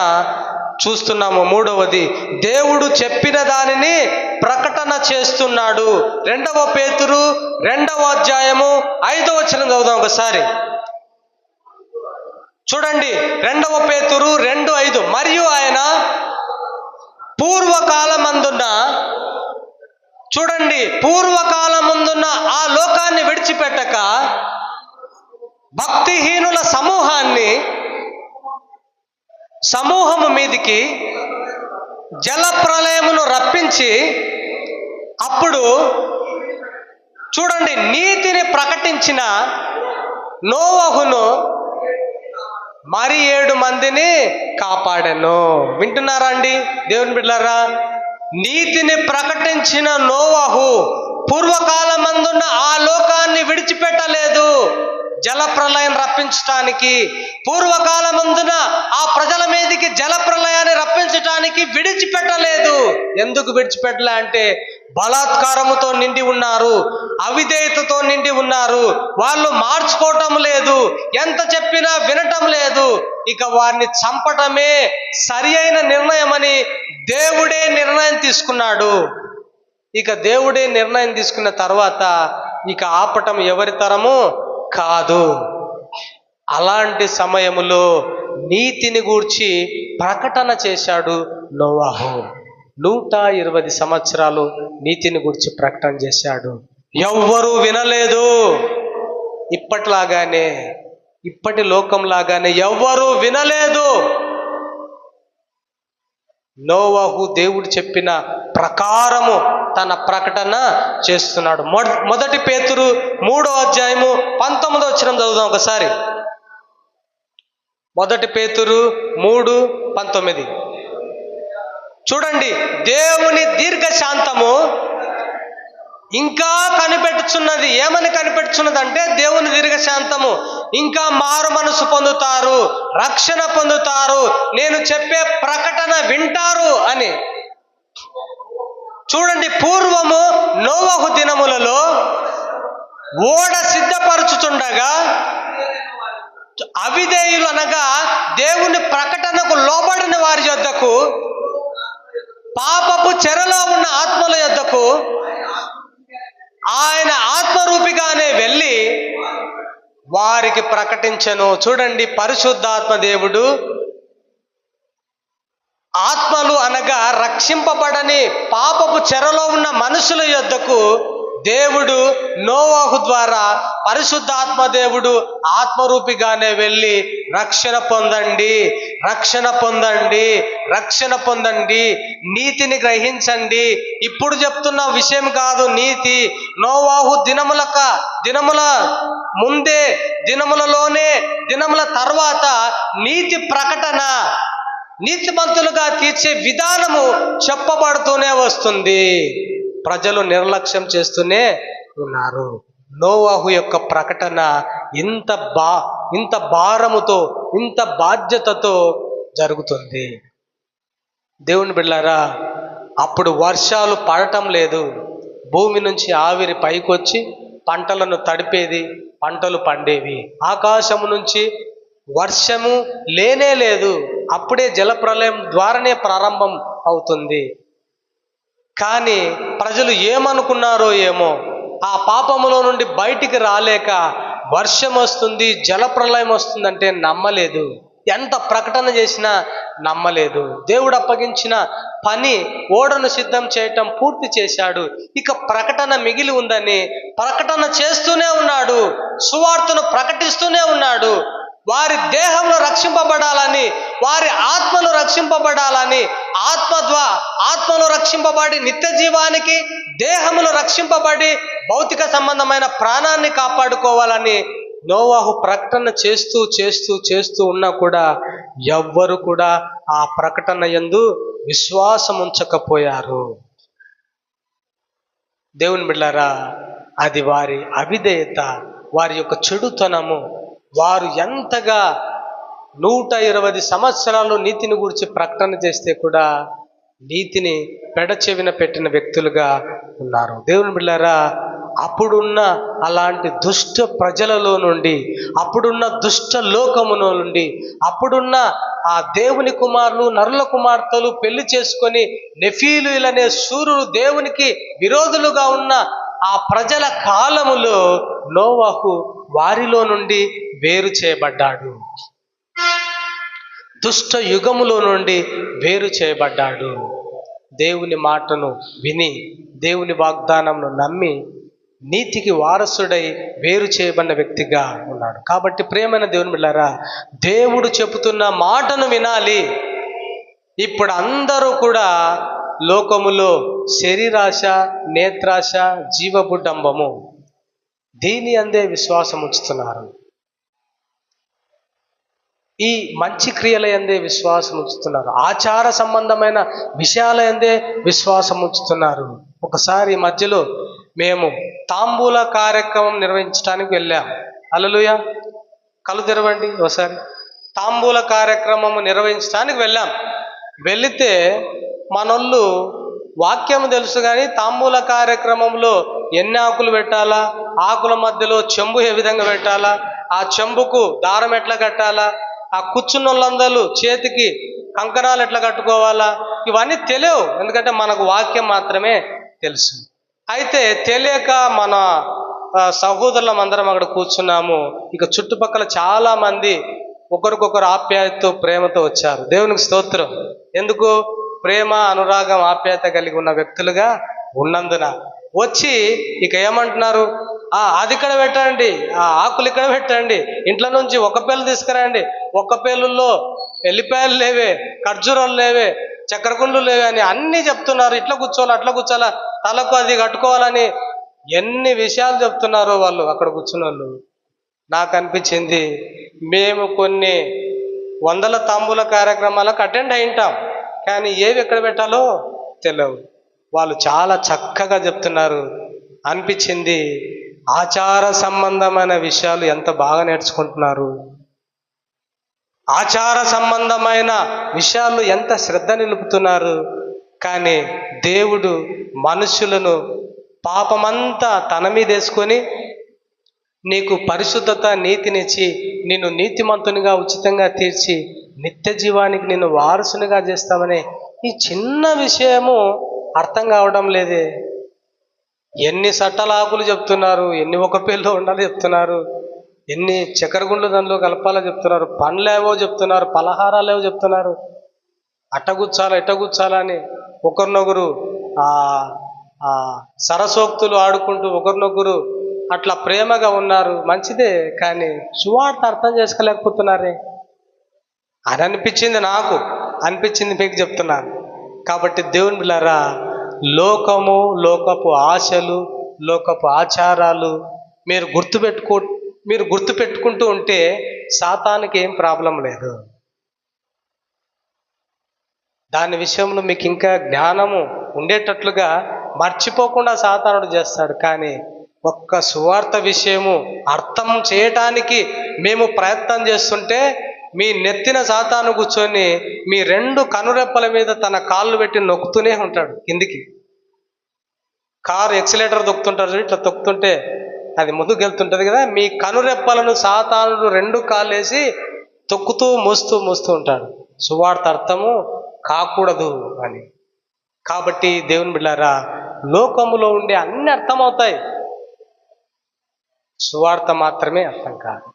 చూస్తున్నాము. 3వది, దేవుడు చెప్పిన దానిని ప్రకటన చేస్తున్నాడు. 2వ పేతురు 2వ అధ్యాయము 5వ వచనం చదువుదాం ఒకసారి. చూడండి, 2వ పేతురు 2:5. మరియు ఆయన పూర్వకాలమందున్న ఆ లోకాన్ని విడిచిపెట్టక భక్తిహీనుల సమూహము మీదికి జలప్రలయమును రప్పించి, అప్పుడు చూడండి, నీతిని ప్రకటించిన నోవహును మరి 7 మందిని కాపాడెను. వింటున్నారా అండి దేవుని బిడ్డలారా? నీతిని ప్రకటించిన నోవహు పూర్వకాలమందున్న ఆ లోకాన్ని విడిచిపెట్టలేదు జలప్రలయం రప్పించటానికి. పూర్వకాలమందున ఆ ప్రజల మీదకి జలప్రలయాన్ని రప్పించటానికి విడిచిపెట్టలేదు. ఎందుకు విడిచిపెట్టలే అంటే, బలాత్కారముతో నిండి ఉన్నారు, అవిధేయతతో నిండి ఉన్నారు, వాళ్ళు మార్చుకోవటం లేదు, ఎంత చెప్పినా వినటం లేదు, ఇక వారిని చంపటమే సరి అయిన నిర్ణయమని దేవుడే నిర్ణయం తీసుకున్నాడు. ఇక దేవుడే నిర్ణయం తీసుకున్న తర్వాత ఇక ఆపటం ఎవరి తరము కాదు. అలాంటి సమయములో నీతిని గూర్చి ప్రకటన చేశాడు నోవాహు. 120 సంవత్సరాలు నీతిని గురించి ప్రకటన చేశాడు. ఎవ్వరూ వినలేదు. ఇప్పటి లోకంలాగానే ఎవ్వరూ వినలేదు. నోవహు దేవుడు చెప్పిన ప్రకారము తన ప్రకటన చేస్తున్నాడు. 1 పేతురు 3వ అధ్యాయము 19వ వచనం చదువుదాం ఒకసారి. 1 పేతురు 3:19. చూడండి, దేవుని దీర్ఘశాంతము ఇంకా కనిపెట్టుచున్నది. ఏమని కనిపెట్టుచున్నది అంటే, దేవుని దీర్ఘశాంతము ఇంకా మారు మనసు పొందుతారు, రక్షణ పొందుతారు, నేను చెప్పే ప్రకటన వింటారు అని. చూడండి, పూర్వము నోవహు దినములలో ఓడ సిద్ధపరచుచుండగా అవిధేయులు అనగా దేవుని ప్రకటనకు లోబడిన వారి యొద్దకు, పాపపు చెరలో ఉన్న ఆత్మల యొద్దకు ఆయన ఆత్మరూపిగానే వెళ్ళి వారి వారికి ప్రకటించెను. చూడండి, పరిశుద్ధాత్మ దేవుడు ఆత్మలు అనగా రక్షింపబడని పాపపు చెరలో ఉన్న మనుషుల యొద్దకు దేవుడు నోవాహు ద్వారా పరిశుద్ధాత్మ దేవుడు ఆత్మరూపిగానే వెళ్ళి రక్షణ పొందండి, రక్షణ పొందండి, రక్షణ పొందండి, నీతిని గ్రహించండి. ఇప్పుడు చెప్తున్న విషయం కాదు నీతి. నోవాహు దినముల ముందే, దినములలోనే, దినముల తర్వాత నీతి ప్రకటన, నీతిమంతులుగా తీర్చే విధానము చెప్పబడుతూనే వస్తుంది. ప్రజలు నిర్లక్ష్యం చేస్తూనే ఉన్నారు. నోవాహు యొక్క ప్రకటన ఇంత భారముతో, ఇంత బాధ్యతతో జరుగుతుంది. దేవుని బిడ్డలారా, అప్పుడు వర్షాలు పడటం లేదు. భూమి నుంచి ఆవిరి పైకొచ్చి పంటలను తడిపేది, పంటలు పండేవి. ఆకాశము నుంచి వర్షము లేనే లేదు. అప్పుడే జలప్రలయం ద్వారానే ప్రారంభం అవుతుంది. కానీ ప్రజలు ఏమనుకున్నారో ఏమో, ఆ పాపములో నుండి బయటికి రాలేక వర్షం వస్తుంది, జలప్రలయం వస్తుందంటే నమ్మలేదు. ఎంత ప్రకటన చేసినా నమ్మలేదు. దేవుడు అప్పగించిన పని, ఓడను సిద్ధం చేయటం పూర్తి చేశాడు. ఇక ప్రకటన మిగిలి ఉందని ప్రకటన చేస్తూనే ఉన్నాడు, సువార్తను ప్రకటిస్తూనే ఉన్నాడు. వారి దేహంలో రక్షింపబడాలని, వారి ఆత్మలు రక్షింపబడాలని, ఆత్మలో రక్షింపబడి నిత్య జీవానికి, దేహములో రక్షింపబడి భౌతిక సంబంధమైన ప్రాణాన్ని కాపాడుకోవాలని నోవాహు ప్రకటన చేస్తూ చేస్తూ చేస్తూ ఉన్నా కూడా ఎవ్వరు కూడా ఆ ప్రకటన యందు విశ్వాసం ఉంచకపోయారు. దేవుని బిడ్డలారా, అది వారి అవిధేయత, వారి యొక్క చెడుతనము. వారు ఎంతగా 120 సంవత్సరాలు నీతిని గురించి ప్రకటన చేస్తే కూడా నీతిని పెడచెవిన పెట్టిన వ్యక్తులుగా ఉన్నారు. దేవుని బిడ్డలారా, అప్పుడున్న అలాంటి దుష్ట ప్రజలలో నుండి, అప్పుడున్న దుష్ట లోకములో నుండి, అప్పుడున్న ఆ దేవుని కుమారులు, నరుల కుమార్తెలు పెళ్లి చేసుకొని నెఫీలులనే సూర్యులు దేవునికి విరోధులుగా ఉన్న ఆ ప్రజల కాలములో నోవాహు వారిలో నుండి వేరు చేయబడ్డాడు. దుష్ట యుగములో నుండి వేరు చేయబడ్డాడు. దేవుని మాటను విని, దేవుని వాగ్దానంను నమ్మి, నీతికి వారసుడై వేరు చేయబడిన వ్యక్తిగా ఉన్నాడు. కాబట్టి ప్రియమైన దేవుని బిడ్డలారా, దేవుడు చెబుతున్న మాటను వినాలి. ఇప్పుడు అందరూ కూడా లోకములో శరీరాశ, నేత్రాశ, జీవబుడ్డంబము, దీని అందే విశ్వాసం ఉంచుతున్నారు. ఈ మంచి క్రియల యందే విశ్వాసం ఉంచుతున్నారు. ఆచార సంబంధమైన విషయాల యందే విశ్వాసం ఉంచుతున్నారు. ఒకసారి ఈ మధ్యలో మేము తాంబూల కార్యక్రమం నిర్వహించడానికి వెళ్ళాం. హల్లెలూయా, కళ్ళు తెరవండి ఒకసారి. తాంబూల కార్యక్రమం నిర్వహించడానికి వెళ్ళాం. వెళితే మనోళ్ళు వాక్యం తెలుసు కానీ తాంబూల కార్యక్రమంలో ఎన్ని ఆకులు పెట్టాలా, ఆకుల మధ్యలో చెంబు ఏ విధంగా పెట్టాలా, ఆ చెంబుకు దారం ఎట్లా కట్టాలా, ఆ కూర్చున్న వాళ్ళందరూ చేతికి కంకణాలు ఎట్లా కట్టుకోవాలా, ఇవన్నీ తెలియవు. ఎందుకంటే మనకు వాక్యం మాత్రమే తెలుసు. అయితే తెలియక మన సహోదరులం అందరం అక్కడ కూర్చున్నాము. ఇక చుట్టుపక్కల చాలా మంది ఒకరికొకరు ఆప్యాయతతో, ప్రేమతో వచ్చారు. దేవునికి స్తోత్రం. ఎందుకు? ప్రేమ, అనురాగం, ఆప్యాయత కలిగి ఉన్న వ్యక్తులుగా ఉన్నందున వచ్చి ఇక ఏమంటున్నారు, అది ఇక్కడ పెట్టండి, ఆ ఆకులు ఇక్కడ పెట్టండి, ఇంట్లో నుంచి ఒక పేలు తీసుకురండి, ఒక్క పేలుల్లో ఎల్లిపాయలు లేవే, ఖర్జూరాలు లేవే, చక్కెరకుండలు లేవే అని అన్నీ చెప్తున్నారు. ఇట్లా కూర్చోవాలి, అట్లా కూర్చోాలా, తలకు అది కట్టుకోవాలని ఎన్ని విషయాలు చెప్తున్నారో వాళ్ళు అక్కడ కూర్చున్న వాళ్ళు. నాకు అనిపించింది, మేము కొన్ని వందల తాంబూల కార్యక్రమాలకు అటెండ్ అయింటాం, కానీ ఏవి ఎక్కడ పెట్టాలో తెలియవు. వాళ్ళు చాలా చక్కగా చెప్తున్నారు. అనిపించింది, ఆచార సంబంధమైన విషయాలు ఎంత బాగా నేర్చుకుంటున్నారు, ఆచార సంబంధమైన విషయాలు ఎంత శ్రద్ధ నిలుపుతున్నారు. కానీ దేవుడు మనుషులను పాపమంతా తన మీద వేసుకొని నీకు పరిశుద్ధత, నీతినిచ్చి నిన్ను నీతిమంతునిగా ఉచితంగా తీర్చి నిత్య జీవానికి నిన్ను వారసునిగా చేస్తామనే ఈ చిన్న విషయము అర్థం కావడం లేదే. ఎన్ని సట్టలాకులు చెప్తున్నారు, ఎన్ని ఒక పేర్లో ఉండాలి చెప్తున్నారు. ఎన్ని చక్కెరగుండ్లు దానిలో కలపాలో చెప్తున్నారు, పండ్లేవో చెప్తున్నారు, పలహారాలేవో చెప్తున్నారు. అట్టగుచ్చాలా ఇట్టగుచ్చాలా అని ఒకరినొకరు సరసోక్తులు ఆడుకుంటూ ఒకరినొకరు అట్లా ప్రేమగా ఉన్నారు. మంచిదే, కానీ సువార్త అర్థం చేసుకోలేకపోతున్నారే అని అనిపించింది నాకు, అనిపించింది మీకు చెప్తున్నాను. కాబట్టి దేవుని బిడ్డలారా, లోకము, లోకపు ఆశలు, లోకపు ఆచారాలు మీరు గుర్తుపెట్టుకుంటూ ఉంటే సాతానికి ఏం ప్రాబ్లం లేదు. దాని విషయంలో మీకు ఇంకా జ్ఞానము ఉండేటట్లుగా మర్చిపోకుండా సాతానుడు చేస్తాడు. కానీ ఒక్క సువార్త విషయము అర్థం చేయటానికి మేము ప్రయత్నం చేస్తుంటే మీ నెత్తిన సాతాను కూర్చొని మీ 2 కనురెప్పల మీద తన కాళ్ళు పెట్టి నొక్కుతూనే ఉంటాడు కిందికి. కారు ఎక్సిలేటర్ తొక్కుతుంటారు, ఇట్లా తొక్కుతుంటే అది ముందుకు వెళ్తుంటుంది కదా, మీ కనురెప్పలను సాతానుడు 2 కాళ్ళు వేసి తొక్కుతూ మోస్తూ ఉంటాడు సువార్త అర్థము కాకూడదు అని. కాబట్టి దేవుని బిడ్డలారా, లోకములో ఉండే అన్ని అర్థమవుతాయి, సువార్త మాత్రమే అర్థం కాదు.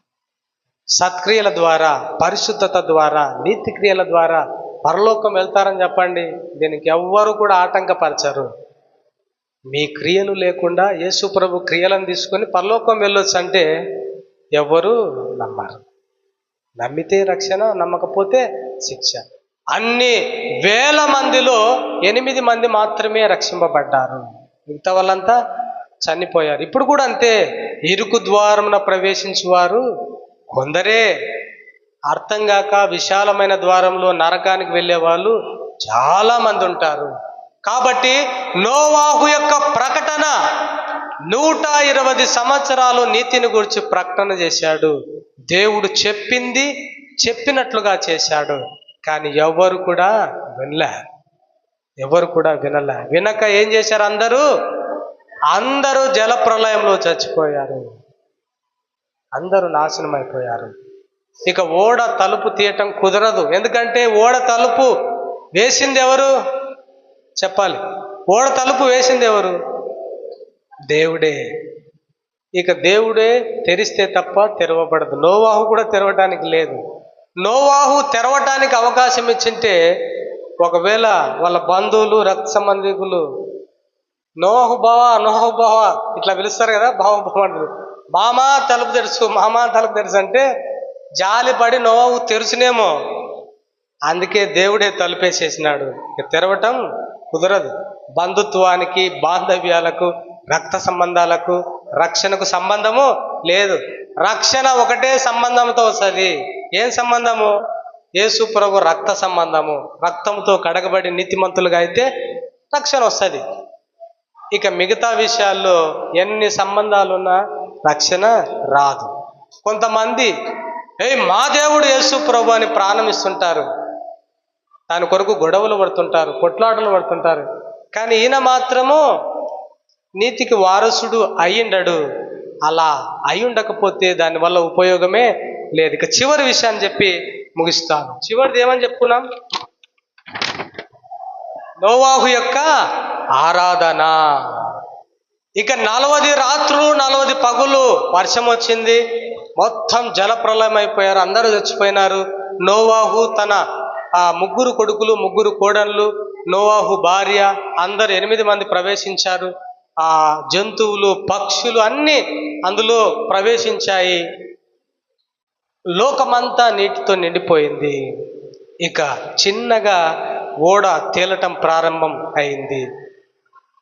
సత్క్రియల ద్వారా, పరిశుద్ధత ద్వారా, నీతి క్రియల ద్వారా పరలోకం వెళ్తారని చెప్పండి. దీనికి ఎవ్వరు కూడా ఆటంకపరచరు. మీ క్రియలు లేకుండా యేసు ప్రభు క్రియలను తీసుకొని పరలోకం వెళ్ళొచ్చు అంటే ఎవరు నమ్మరు. నమ్మితే రక్షణ, నమ్మకపోతే శిక్ష. అన్ని వేల మందిలో 8 మంది మాత్రమే రక్షింపబడ్డారు, మిగతా వాళ్ళంతా చనిపోయారు. ఇప్పుడు కూడా అంతే, ఇరుకు ద్వారమున ప్రవేశించువారు కొందరే. అర్థం కాక విశాలమైన ద్వారంలో నరకానికి వెళ్ళే వాళ్ళు చాలా మంది ఉంటారు. కాబట్టి నోవాహు యొక్క ప్రకటన 120 సంవత్సరాలు నీతిని గురించి ప్రకటన చేశాడు. దేవుడు చెప్పింది చెప్పినట్లుగా చేశాడు. కానీ ఎవరు కూడా వినలే. వినక ఏం చేశారు? అందరూ జల ప్రళయంలో చచ్చిపోయారు, అందరూ నాశనం అయిపోయారు. ఇక ఓడ తలుపు తీయటం కుదరదు. ఎందుకంటే ఓడ తలుపు వేసింది ఎవరు చెప్పాలి? ఓడ తలుపు వేసింది ఎవరు? దేవుడే. ఇక దేవుడే తెరిస్తే తప్ప తెరవబడదు. నోవాహు కూడా తెరవడానికి లేదు. నోవాహు తెరవటానికి అవకాశం ఇచ్చింటే ఒకవేళ వాళ్ళ బంధువులు, రక్త సంబంధికులు నోవాహు బావా ఇట్లా పిలుస్తారు కదా, బావ మామా తలుపు తెరుచు, మామా తలుపు తెరుచు అంటే జాలిపడి నోవాహు తెరుచునేమో. అందుకే దేవుడే తలుపేసేసినాడు. ఇక తెరవటం కుదరదు. బంధుత్వానికి, బాంధవ్యాలకు, రక్త సంబంధాలకు, రక్షణకు సంబంధము లేదు. రక్షణ ఒకటే సంబంధంతో వస్తుంది. ఏం సంబంధము? యేసు ప్రభు రక్త సంబంధము. రక్తంతో కడగబడి నీతిమంతులుగా అయితే రక్షణ వస్తుంది. ఇక మిగతా విషయాల్లో ఎన్ని సంబంధాలున్నా రక్షణ రాదు. కొంతమంది మా దేవుడు యేసు ప్రభు అని ప్రాణం ఇస్తుంటారు, దాని కొరకు గొడవలు పడుతుంటారు, కొట్లాటలు పడుతుంటారు. కానీ ఈయన మాత్రము నీతికి వారసుడు అయ్యిండడు. అలా అయ్యుండకపోతే దానివల్ల ఉపయోగమే లేదు. ఇక చివరి విషయాన్ని చెప్పి ముగిస్తాను. చివరిది ఏమని చెప్పుకున్నాం? నోవాహు యొక్క ఆరాధన. ఇక 40 రాత్రులు 40 పగులు వర్షం వచ్చింది, మొత్తం జలప్రలయం అయిపోయారు, అందరూ చచ్చిపోయినారు. నోవాహు తన 3 కొడుకులు 3 కోడళ్ళు, నోవాహు భార్య, అందరు 8 మంది ప్రవేశించారు. జంతువులు, పక్షులు అన్నీ అందులో ప్రవేశించాయి. లోకమంతా నీటితో నిండిపోయింది. ఇక చిన్నగా ఓడ తేలటం ప్రారంభం అయింది.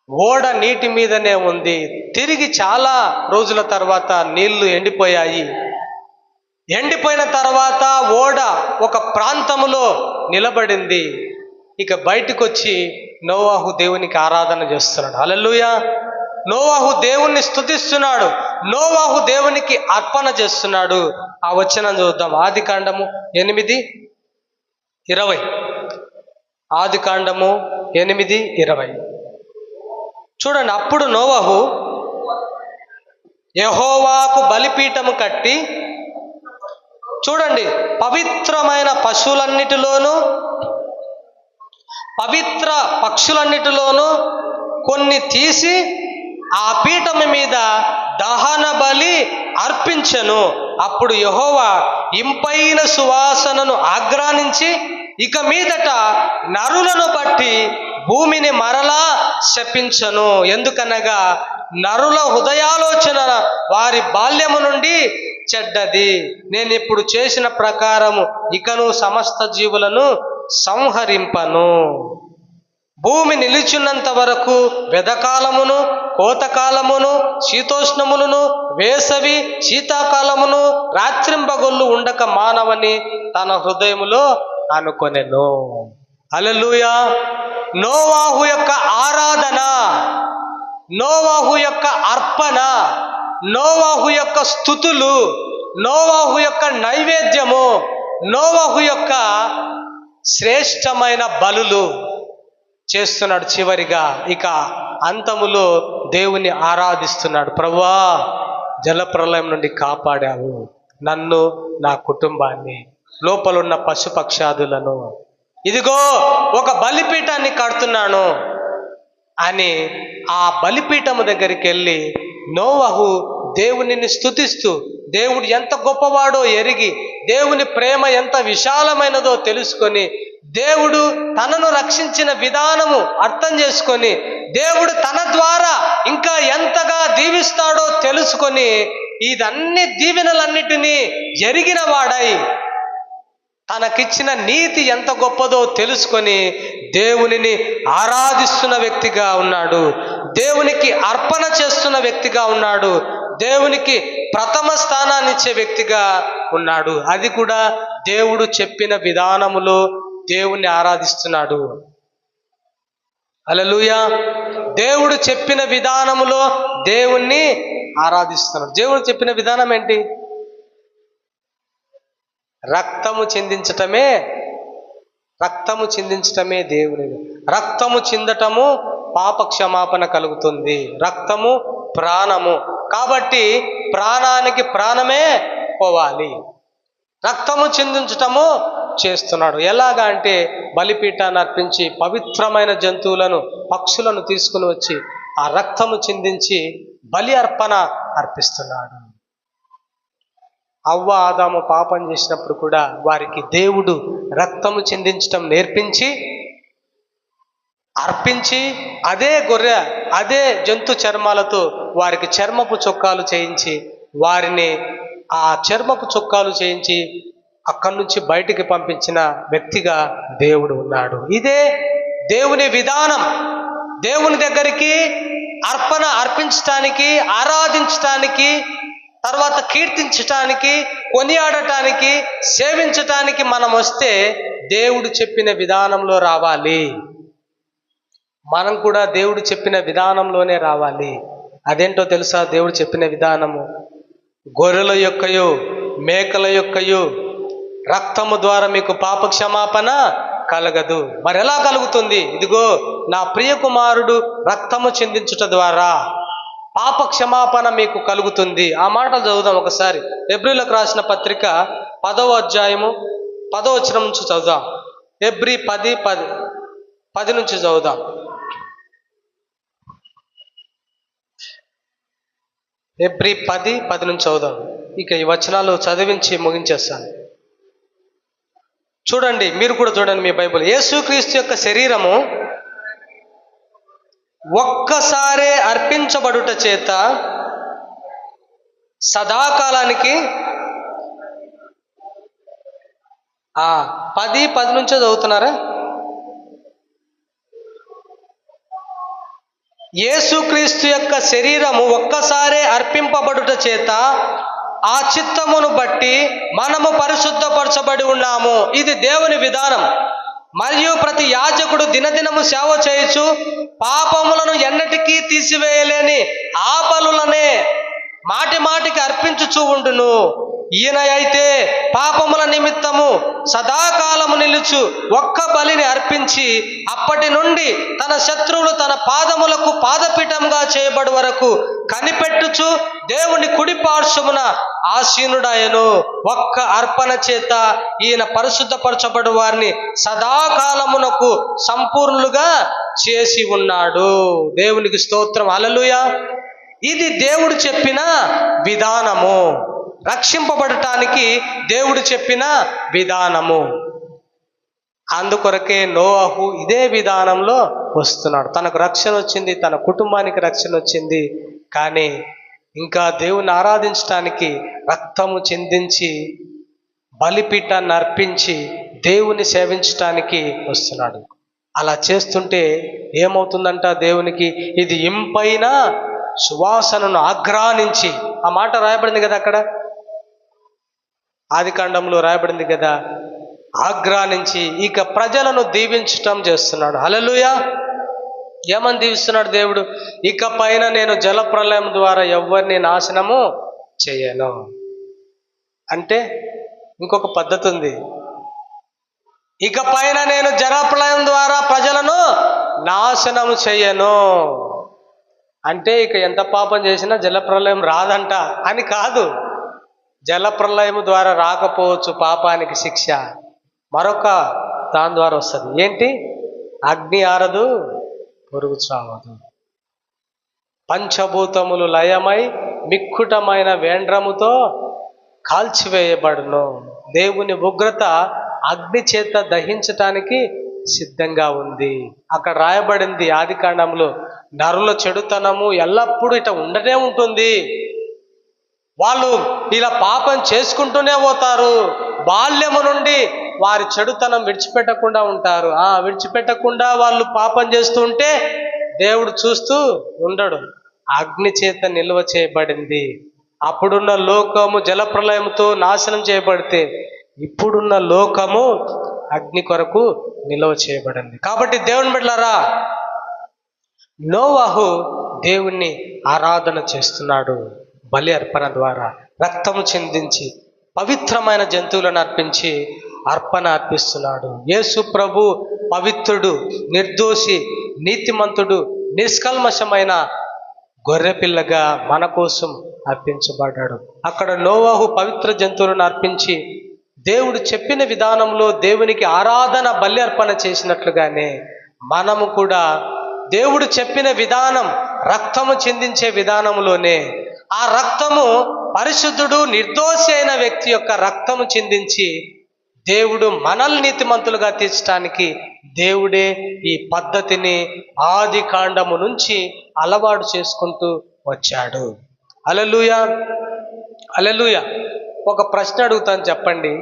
ఓడ నీటి మీదనే ఉంది. తిరిగి చాలా రోజుల తర్వాత నీళ్లు ఎండిపోయాయి. ఎండిపోయిన తర్వాత ఓడ ఒక ప్రాంతములో నిలబడింది. ఇక బయటకు వచ్చి నోవాహు దేవునికి ఆరాధన చేస్తున్నాడు. హల్లెలూయా. నోవాహు దేవుణ్ణి స్తుతిస్తున్నాడు. నోవాహు దేవునికి అర్పణ చేస్తున్నాడు. ఆ వచనం చూద్దాం. ఆదికాండము 8:20. ఆదికాండము 8:20 చూడండి. అప్పుడు నోవాహు యెహోవాకు బలిపీఠము కట్టి, చూడండి, పవిత్రమైన పశువులన్నిటిలోనూ పవిత్ర పక్షులన్నిటిలోనూ కొన్ని తీసి ఆ పీఠము మీద దహన బలి అర్పించెను. అప్పుడు యెహోవా ఇంపైన సువాసనను ఆగ్రానించి, ఇక మీదట నరులను బట్టి భూమిని మరలా శపించను. ఎందుకనగా నరుల హృదయాలోచన వారి బాల్యము నుండి చెడ్డది. నేను ఇప్పుడు చేసిన ప్రకారము ఇకను సమస్త జీవులను సంహరింపను. భూమి నిలిచినంత వరకు వెదకాలమును, కోతకాలమును, శీతోష్ణములను, వేసవి శీతాకాలమును, రాత్రింబగళ్ళు ఉండక మానవని తన హృదయములో అనుకొనెను. హల్లెలూయా. నోవాహు యొక్క ఆరాధన, నోవాహు యొక్క అర్పణ, నోవాహు యొక్క స్తుతులు, నోవాహు యొక్క నైవేద్యము, నోవాహు యొక్క శ్రేష్టమైన బలులు చేస్తున్నాడు. చివరిగా ఇక అంతములో దేవుని ఆరాధిస్తున్నాడు. ప్రభువా, జలప్రలయం నుండి కాపాడావు నన్ను, నా కుటుంబాన్ని, లోపలున్న పశుపక్షాదులను. ఇదిగో ఒక బలిపీఠాన్ని కడుతున్నాను అని ఆ బలిపీఠము దగ్గరికి వెళ్ళి నోవహు దేవునిని స్తుతిస్తూ, దేవుడు ఎంత గొప్పవాడో ఎరిగి, దేవుని ప్రేమ ఎంత విశాలమైనదో తెలుసుకొని, దేవుడు తనను రక్షించిన విధానము అర్థం చేసుకొని, దేవుడు తన ద్వారా ఇంకా ఎంతగా దీవిస్తాడో తెలుసుకొని, ఇదన్ని దీవెనలన్నిటినీ ఎరిగిన వాడై, తనకిచ్చిన నీతి ఎంత గొప్పదో తెలుసుకొని దేవునిని ఆరాధిస్తున్న వ్యక్తిగా ఉన్నాడు. దేవునికి అర్పణ చేస్తున్న వ్యక్తిగా ఉన్నాడు. దేవునికి ప్రథమ స్థానాన్ని ఇచ్చే వ్యక్తిగా ఉన్నాడు. అది కూడా దేవుడు చెప్పిన విధానములో దేవుణ్ణి ఆరాధిస్తున్నాడు. హల్లెలూయా. దేవుడు చెప్పిన విధానములో దేవుణ్ణి ఆరాధిస్తున్నాడు. దేవుడు చెప్పిన విధానం ఏంటి? రక్తము చిందించటమే దేవుని. రక్తము చిందటము పాప క్షమాపణ కలుగుతుంది. రక్తము ప్రాణము, కాబట్టి ప్రాణానికి ప్రాణమే పోవాలి. రక్తము చిందించటము చేస్తున్నాడు. ఎలాగా అంటే బలిపీఠాన్ని అర్పించి పవిత్రమైన జంతువులను, పక్షులను తీసుకుని వచ్చి ఆ రక్తము చిందించి బలి అర్పణ అర్పిస్తున్నాడు. అవ్వ ఆదాము పాపం చేసినప్పుడు కూడా వారికి దేవుడు రక్తము చిందించటం నేర్పించి అర్పించి, అదే గొర్రె, అదే జంతు చర్మాలతో వారికి చర్మపు చొక్కాలు చేయించి, వారిని ఆ చర్మపు చొక్కాలు చేయించి అక్కడి నుంచి బయటికి పంపించిన వ్యక్తిగా దేవుడు ఉన్నాడు. ఇదే దేవుని విధానం. దేవుని దగ్గరికి అర్పించటానికి, ఆరాధించటానికి, తర్వాత కీర్తించటానికి, కొనియాడటానికి, సేవించటానికి మనం వస్తే దేవుడు చెప్పిన విధానంలో రావాలి. మనం కూడా దేవుడు చెప్పిన విధానంలోనే రావాలి. అదేంటో తెలుసా? దేవుడు చెప్పిన విధానము గొర్రెల యొక్కయు మేకల యొక్కయు రక్తము ద్వారా మీకు పాప క్షమాపణ కలగదు. మరి ఎలా కలుగుతుంది? ఇదిగో నా ప్రియ కుమారుడు రక్తము చిందించుట ద్వారా పాప క్షమాపణ మీకు కలుగుతుంది. ఆ మాటలు చదువుదాం ఒకసారి. హెబ్రీలకు రాసిన పత్రిక 10వ అధ్యాయము 10వ వచనం నుంచి చదువుదాం. హెబ్రీ 10 నుంచి చదువుదాం. హెబ్రీ 10 నుంచి చదువుదాం. ఇక ఈ వచనాలు చదివించి ముగించేస్తాను. చూడండి, మీరు కూడా చూడండి మీ బైబిల్. యేసుక్రీస్తు యొక్క శరీరము ఒక్కసారే అర్పించబడుట చేత సదాకాలానికి 10 నుంచే చదువుతున్నారా? యేసుక్రీస్తు యొక్క శరీరము ఒక్కసారే అర్పింపబడుట చేత ఆ చిత్తమును బట్టి మనము పరిశుద్ధపరచబడి ఉన్నాము. ఇది దేవుని విధానం. మరియు ప్రతి యాజకుడు దినదినము సేవ చేయొచ్చు పాపములను ఎన్నటికీ తీసివేయలేని ఆ బలులనే మాటి మాటికి అర్పించుచూ ఉండును. ఈయన అయితే పాపముల నిమిత్తము సదాకాలము నిలుచు ఒక్క బలిని అర్పించి అప్పటి నుండి తన శత్రువులు తన పాదములకు పాదపీఠంగా చేయబడి వరకు కనిపెట్టుచు దేవుని కుడి పార్శ్వమున ఆసీనుడాయను. ఒక్క అర్పణ చేత ఈయన పరిశుద్ధపరచబడి వారిని సదాకాలమునకు సంపూర్ణులుగా చేసి ఉన్నాడు. దేవునికి స్తోత్రం, హల్లెలూయా. ఇది దేవుడు చెప్పిన విధానము, రక్షింపబడటానికి దేవుడు చెప్పిన విధానము. అందుకొరకే నోవాహు ఇదే విధానంలో వస్తున్నాడు. తనకు రక్షణ వచ్చింది, తన కుటుంబానికి రక్షణ వచ్చింది. కానీ ఇంకా దేవుని ఆరాధించడానికి రక్తము చిందించి బలిపీఠాన్ని అర్పించి దేవుని సేవించటానికి వస్తున్నాడు. అలా చేస్తుంటే ఏమవుతుందంట, దేవునికి ఇది ఇంపైన సువాసనను ఆఘ్రానించి, ఆ మాట రాయబడింది కదా అక్కడ ఆదికాండంలో రాయబడింది కదా, ఆఘ్రానించి ఇక ప్రజలను దీవించటం చేస్తున్నాడు. హల్లెలూయా. ఏమని దీవిస్తున్నాడు దేవుడు? ఇక పైన నేను జలప్రలయం ద్వారా ఎవరిని నాశనము చేయను. అంటే ఇంకొక పద్ధతి ఉంది. ఇక పైన నేను జలప్రలయం ద్వారా ప్రజలను నాశనము చేయను అంటే ఇక ఎంత పాపం చేసినా జలప్రలయం రాదంట అని కాదు. జలప్రలయం ద్వారా రాకపోవచ్చు పాపానికి శిక్ష, మరొక దాని ద్వారా వస్తుంది. ఏంటి? అగ్ని ఆరదు, పొరుగు చావదు. పంచభూతములు లయమై మిక్కుటమైన వేండ్రముతో కాల్చివేయబడును. దేవుని ఉగ్రత అగ్ని చేత దహించటానికి సిద్ధంగా ఉంది. అక్కడ రాయబడింది ఆదికాండంలో, నరుల చెడుతనము ఎల్లప్పుడూ ఇట ఉండనే ఉంటుంది. వాళ్ళు ఇలా పాపం చేసుకుంటూనే పోతారు. బాల్యము నుండి వారి చెడుతనం విడిచిపెట్టకుండా ఉంటారు. విడిచిపెట్టకుండా వాళ్ళు పాపం చేస్తూ ఉంటే దేవుడు చూస్తూ ఉండడు. అగ్ని చేత నిల్వ చేయబడింది. అప్పుడున్న లోకము జలప్రలయంతో నాశనం చేయబడితే ఇప్పుడున్న లోకము అగ్ని కొరకు నిల్వ చేయబడింది. కాబట్టి దేవుని బిడ్డలారా, నోవాహు దేవుణ్ణి ఆరాధన చేస్తున్నాడు. బలి అర్పణ ద్వారా రక్తము చిందించి పవిత్రమైన జంతువులను అర్పించి అర్పణ అర్పిస్తున్నాడు. యేసు ప్రభు పవిత్రుడు, నిర్దోషి, నీతిమంతుడు, నిష్కల్మషమైన గొర్రెపిల్లగా మన కోసం అర్పించబడ్డాడు. అక్కడ నోవాహు పవిత్ర జంతువులను అర్పించి దేవుడు చెప్పిన విధానంలో దేవునికి ఆరాధన బలి అర్పణ చేసినట్లుగానే మనము కూడా దేవుడు చెప్పిన విధానం, రక్తము చిందించే విధానంలోనే, ఆ రక్తము పరిశుద్ధుడు నిర్దోషి అయిన వ్యక్తి యొక్క రక్తము చిందించి దేవుడు మనల్ని నీతిమంతులుగా తీర్చడానికి దేవుడే ఈ పద్ధతిని ఆది కాండము నుంచి అలవాటు చేసుకుంటూ వచ్చాడు. హల్లెలూయా, హల్లెలూయా. ఒక ప్రశ్న అడుగుతాను, చెప్పండి.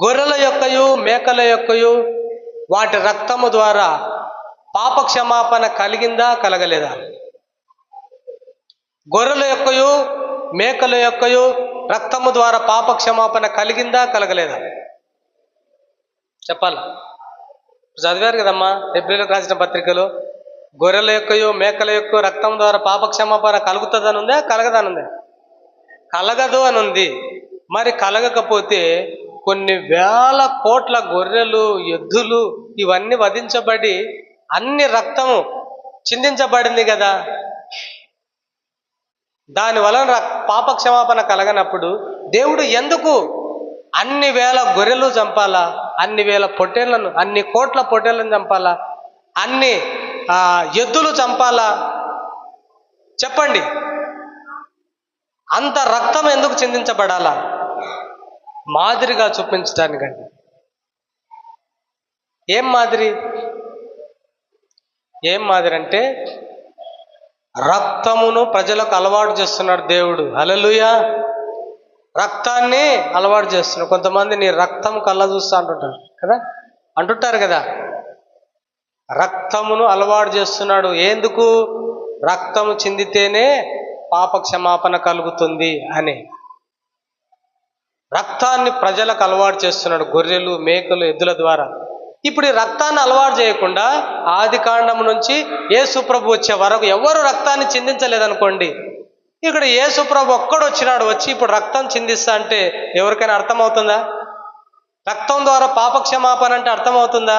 గొర్రెల యొక్కయు మేకల యొక్కయు వాటి రక్తము ద్వారా పాప క్షమాపణ కలిగిందా, కలగలేదా? గొర్రెల యొక్కయు మేకల యొక్కయు రక్తము ద్వారా పాప క్షమాపణ కలిగిందా, కలగలేదా? చెప్పాలా? చదివారు కదమ్మా ఏప్రిల్కి రాసిన పత్రికలో, గొర్రెల యొక్కయు మేకల యొక్క రక్తం ద్వారా పాప క్షమాపణ కలుగుతుందని ఉందా, కలగదనుందా? కలగదు అని ఉంది. మరి కలగకపోతే కొన్ని వేల కోట్ల గొర్రెలు, ఎద్దులు ఇవన్నీ వధించబడి అన్ని రక్తము చిందించబడింది కదా. దాని వలన పాప క్షమాపణ కలగనప్పుడు దేవుడు ఎందుకు అన్ని వేల గొర్రెలు చంపాలా, అన్ని వేల పొట్టేళ్లను, అన్ని కోట్ల పొట్టేళ్లను చంపాలా, అన్ని ఎద్దులు చంపాలా? చెప్పండి. అంత రక్తం ఎందుకు చిందించబడాలా? మాదిరిగా చూపించడానికండి. ఏం మాదిరి? ఏం మాదిరి అంటే రక్తమును ప్రజలకు అలవాటు చేస్తున్నాడు దేవుడు. హల్లెలూయా. రక్తాన్ని అలవాటు చేస్తున్నాడు. కొంతమంది నీ రక్తం కళ్ళ చూస్తా అంటుంటారు కదా, అంటుంటారు కదా. రక్తమును అలవాటు చేస్తున్నాడు. ఎందుకు? రక్తము చిందితేనే పాప క్షమాపణ కలుగుతుంది అని రక్తాన్ని ప్రజలకు అలవాటు చేస్తున్నాడు, గొర్రెలు, మేకలు, ఎద్దుల ద్వారా. ఇప్పుడు ఈ రక్తాన్ని అలవాటు చేయకుండా ఆది కాండం నుంచి యేసు ప్రభు వచ్చే వరకు ఎవరు రక్తాన్ని చిందించలేదనుకోండి, ఇక్కడ యేసు ప్రభు ఒక్కడు వచ్చినాడు, వచ్చి ఇప్పుడు రక్తం చిందిస్తా అంటే ఎవరికైనా అర్థమవుతుందా? రక్తం ద్వారా పాపక్షమాపణ అంటే అర్థమవుతుందా?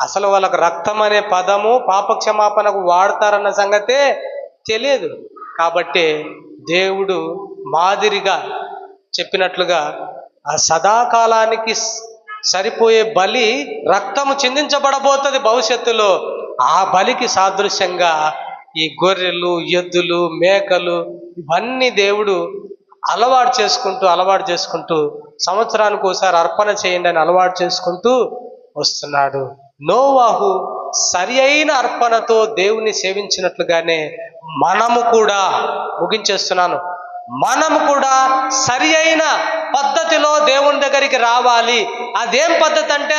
అసలు వాళ్ళకు రక్తం అనే పదము పాపక్షమాపణకు వాడతారన్న సంగతే తెలియదు. కాబట్టి దేవుడు మాదిరిగా చెప్పినట్లుగా ఆ సదాకాలానికి సరిపోయే బలి రక్తము చిందించబడబోతుంది భవిష్యత్తులో. ఆ బలికి సాదృశ్యంగా ఈ గొర్రెలు, ఎద్దులు, మేకలు ఇవన్నీ దేవుడు అలవాటు చేసుకుంటూ సంవత్సరానికి ఒకసారి అర్పణ చేయండి అని అలవాటు చేసుకుంటూ వస్తున్నాడు. నోవాహు సరి అయిన అర్పణతో దేవుని సేవించినట్లుగానే మనము కూడా, ముగించేస్తున్నాను, మనము కూడా సరి అయిన పద్ధతిలో దేవుని దగ్గరికి రావాలి. అదేం పద్ధతి అంటే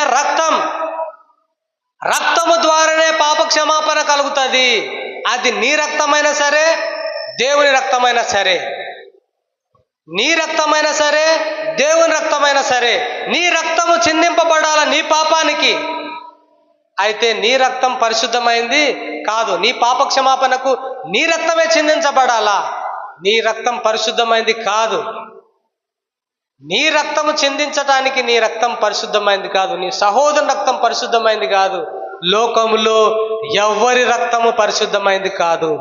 రక్తము ద్వారానే పాప క్షమాపణ కలుగుతుంది. అది నీ రక్తమైనా సరే, దేవుని రక్తమైనా సరే, నీ రక్తమైనా సరే, దేవుని రక్తమైనా సరే, నీ రక్తము చిందింపబడాల నీ పాపానికి. అయితే నీ రక్తం పరిశుద్ధమైంది కాదు, నీ పాప క్షమాపణకు నీ రక్తమే చిందించబడాలా. నీ రక్తం పరిశుద్ధమైంది కాదు, నీ రక్తము చిందించటానికి నీ రక్తం పరిశుద్ధమైంది కాదు, నీ సహోదరుని రక్తం పరిశుద్ధమైంది కాదు, లోకములో ఎవరి రక్తము పరిశుద్ధమైంది కాదు.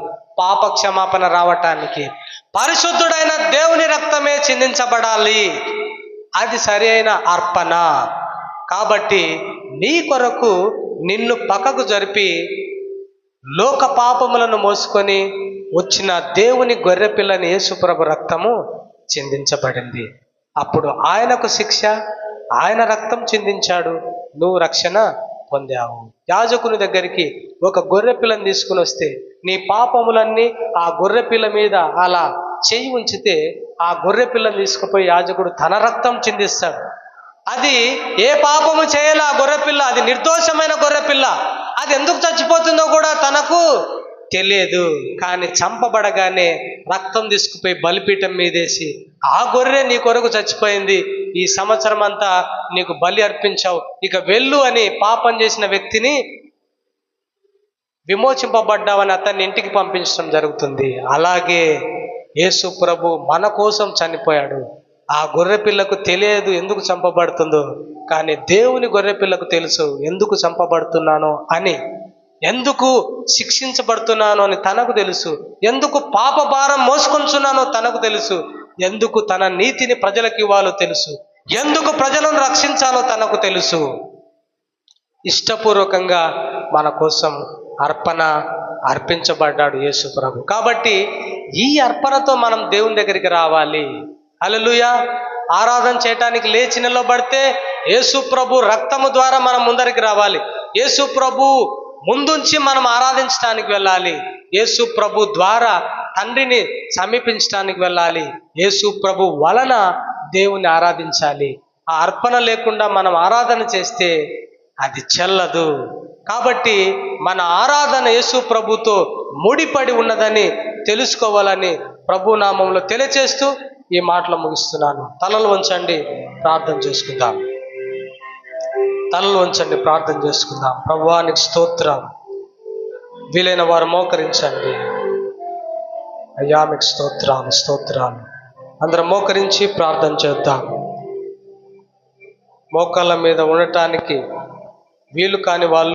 పాప క్షమాపణ రావటానికి పరిశుద్ధుడైన దేవుని రక్తమే చిందించబడాలి. అది సరి అయిన అర్పణ. కాబట్టి నీ కొరకు నిన్ను పక్కకు జరిపి లోక పాపములను మోసుకొని వచ్చిన దేవుని గొర్రెపిల్లని యేసుప్రభు రక్తము చిందించబడింది. అప్పుడు ఆయనకు శిక్ష, ఆయన రక్తం చిందించాడు, నువ్వు రక్షణ పొందావు. యాజకుని దగ్గరికి ఒక గొర్రెపిల్లని తీసుకుని వస్తే నీ పాపములన్నీ ఆ గొర్రెపిల్ల మీద అలా చేయి ఉంచితే ఆ గొర్రెపిల్లని తీసుకుపోయి యాజకుడు తన రక్తం చిందిస్తాడు. అది ఏ పాపము చేయాలి ఆ గొర్రెపిల్ల, అది నిర్దోషమైన గొర్రెపిల్ల. అది ఎందుకు చచ్చిపోతుందో కూడా తనకు తెలియదు. కానీ చంపబడగానే రక్తం తీసుకుపోయి బలిపీఠం మీదేసి, ఆ గొర్రె నీ కొరకు చచ్చిపోయింది, ఈ సంవత్సరం అంతా నీకు బలి అర్పించావు, ఇక వెళ్ళు అని పాపం చేసిన వ్యక్తిని విమోచింపబడ్డావని అతన్ని ఇంటికి పంపించడం జరుగుతుంది. అలాగే యేసు ప్రభు మన కోసం చనిపోయాడు. ఆ గొర్రెపిల్లకు తెలియదు ఎందుకు చంపబడుతుందో, కానీ దేవుని గొర్రెపిల్లకు తెలుసు ఎందుకు చంపబడుతున్నానో అని, ఎందుకు శిక్షించబడుతున్నానో అని తనకు తెలుసు, ఎందుకు పాప భారం మోసుకొంచున్నానో తనకు తెలుసు, ఎందుకు తన నీతిని ప్రజలకు ఇవ్వాలో తెలుసు, ఎందుకు ప్రజలను రక్షించాలో తనకు తెలుసు. ఇష్టపూర్వకంగా మన కోసం అర్పించబడ్డాడు యేసు ప్రభు. కాబట్టి ఈ అర్పణతో మనం దేవుని దగ్గరికి రావాలి. హల్లెలూయా. ఆరాధన చేయటానికి లేచి నిలబడితే యేసు ప్రభు రక్తము ద్వారా మనం ముందరికి రావాలి. యేసు ప్రభు ముందుంచి మనం ఆరాధించడానికి వెళ్ళాలి. యేసు ప్రభు ద్వారా తండ్రిని సమీపించడానికి వెళ్ళాలి. యేసు ప్రభు వలన దేవుని ఆరాధించాలి. ఆ అర్పణ లేకుండా మనం ఆరాధన చేస్తే అది చెల్లదు. కాబట్టి మన ఆరాధన యేసు ప్రభుతో ముడిపడి ఉన్నదని తెలుసుకోవాలని ప్రభు నామంలో తెలియచేస్తూ ఈ మాటలు ముగిస్తున్నాను. తలలు వంచండి, ప్రార్థన చేసుకుందాం. తలలు వంచండి, ప్రార్థన చేసుకుందాం. ప్రభువానికి స్తోత్రం. వీలైన వారు మోకరించండి. అయ్యా మీకు స్తోత్రాలు. అందరం మోకరించి ప్రార్థన చేద్దాం. మోకాళ్ళ మీద ఉండటానికి వీలు కాని వాళ్ళు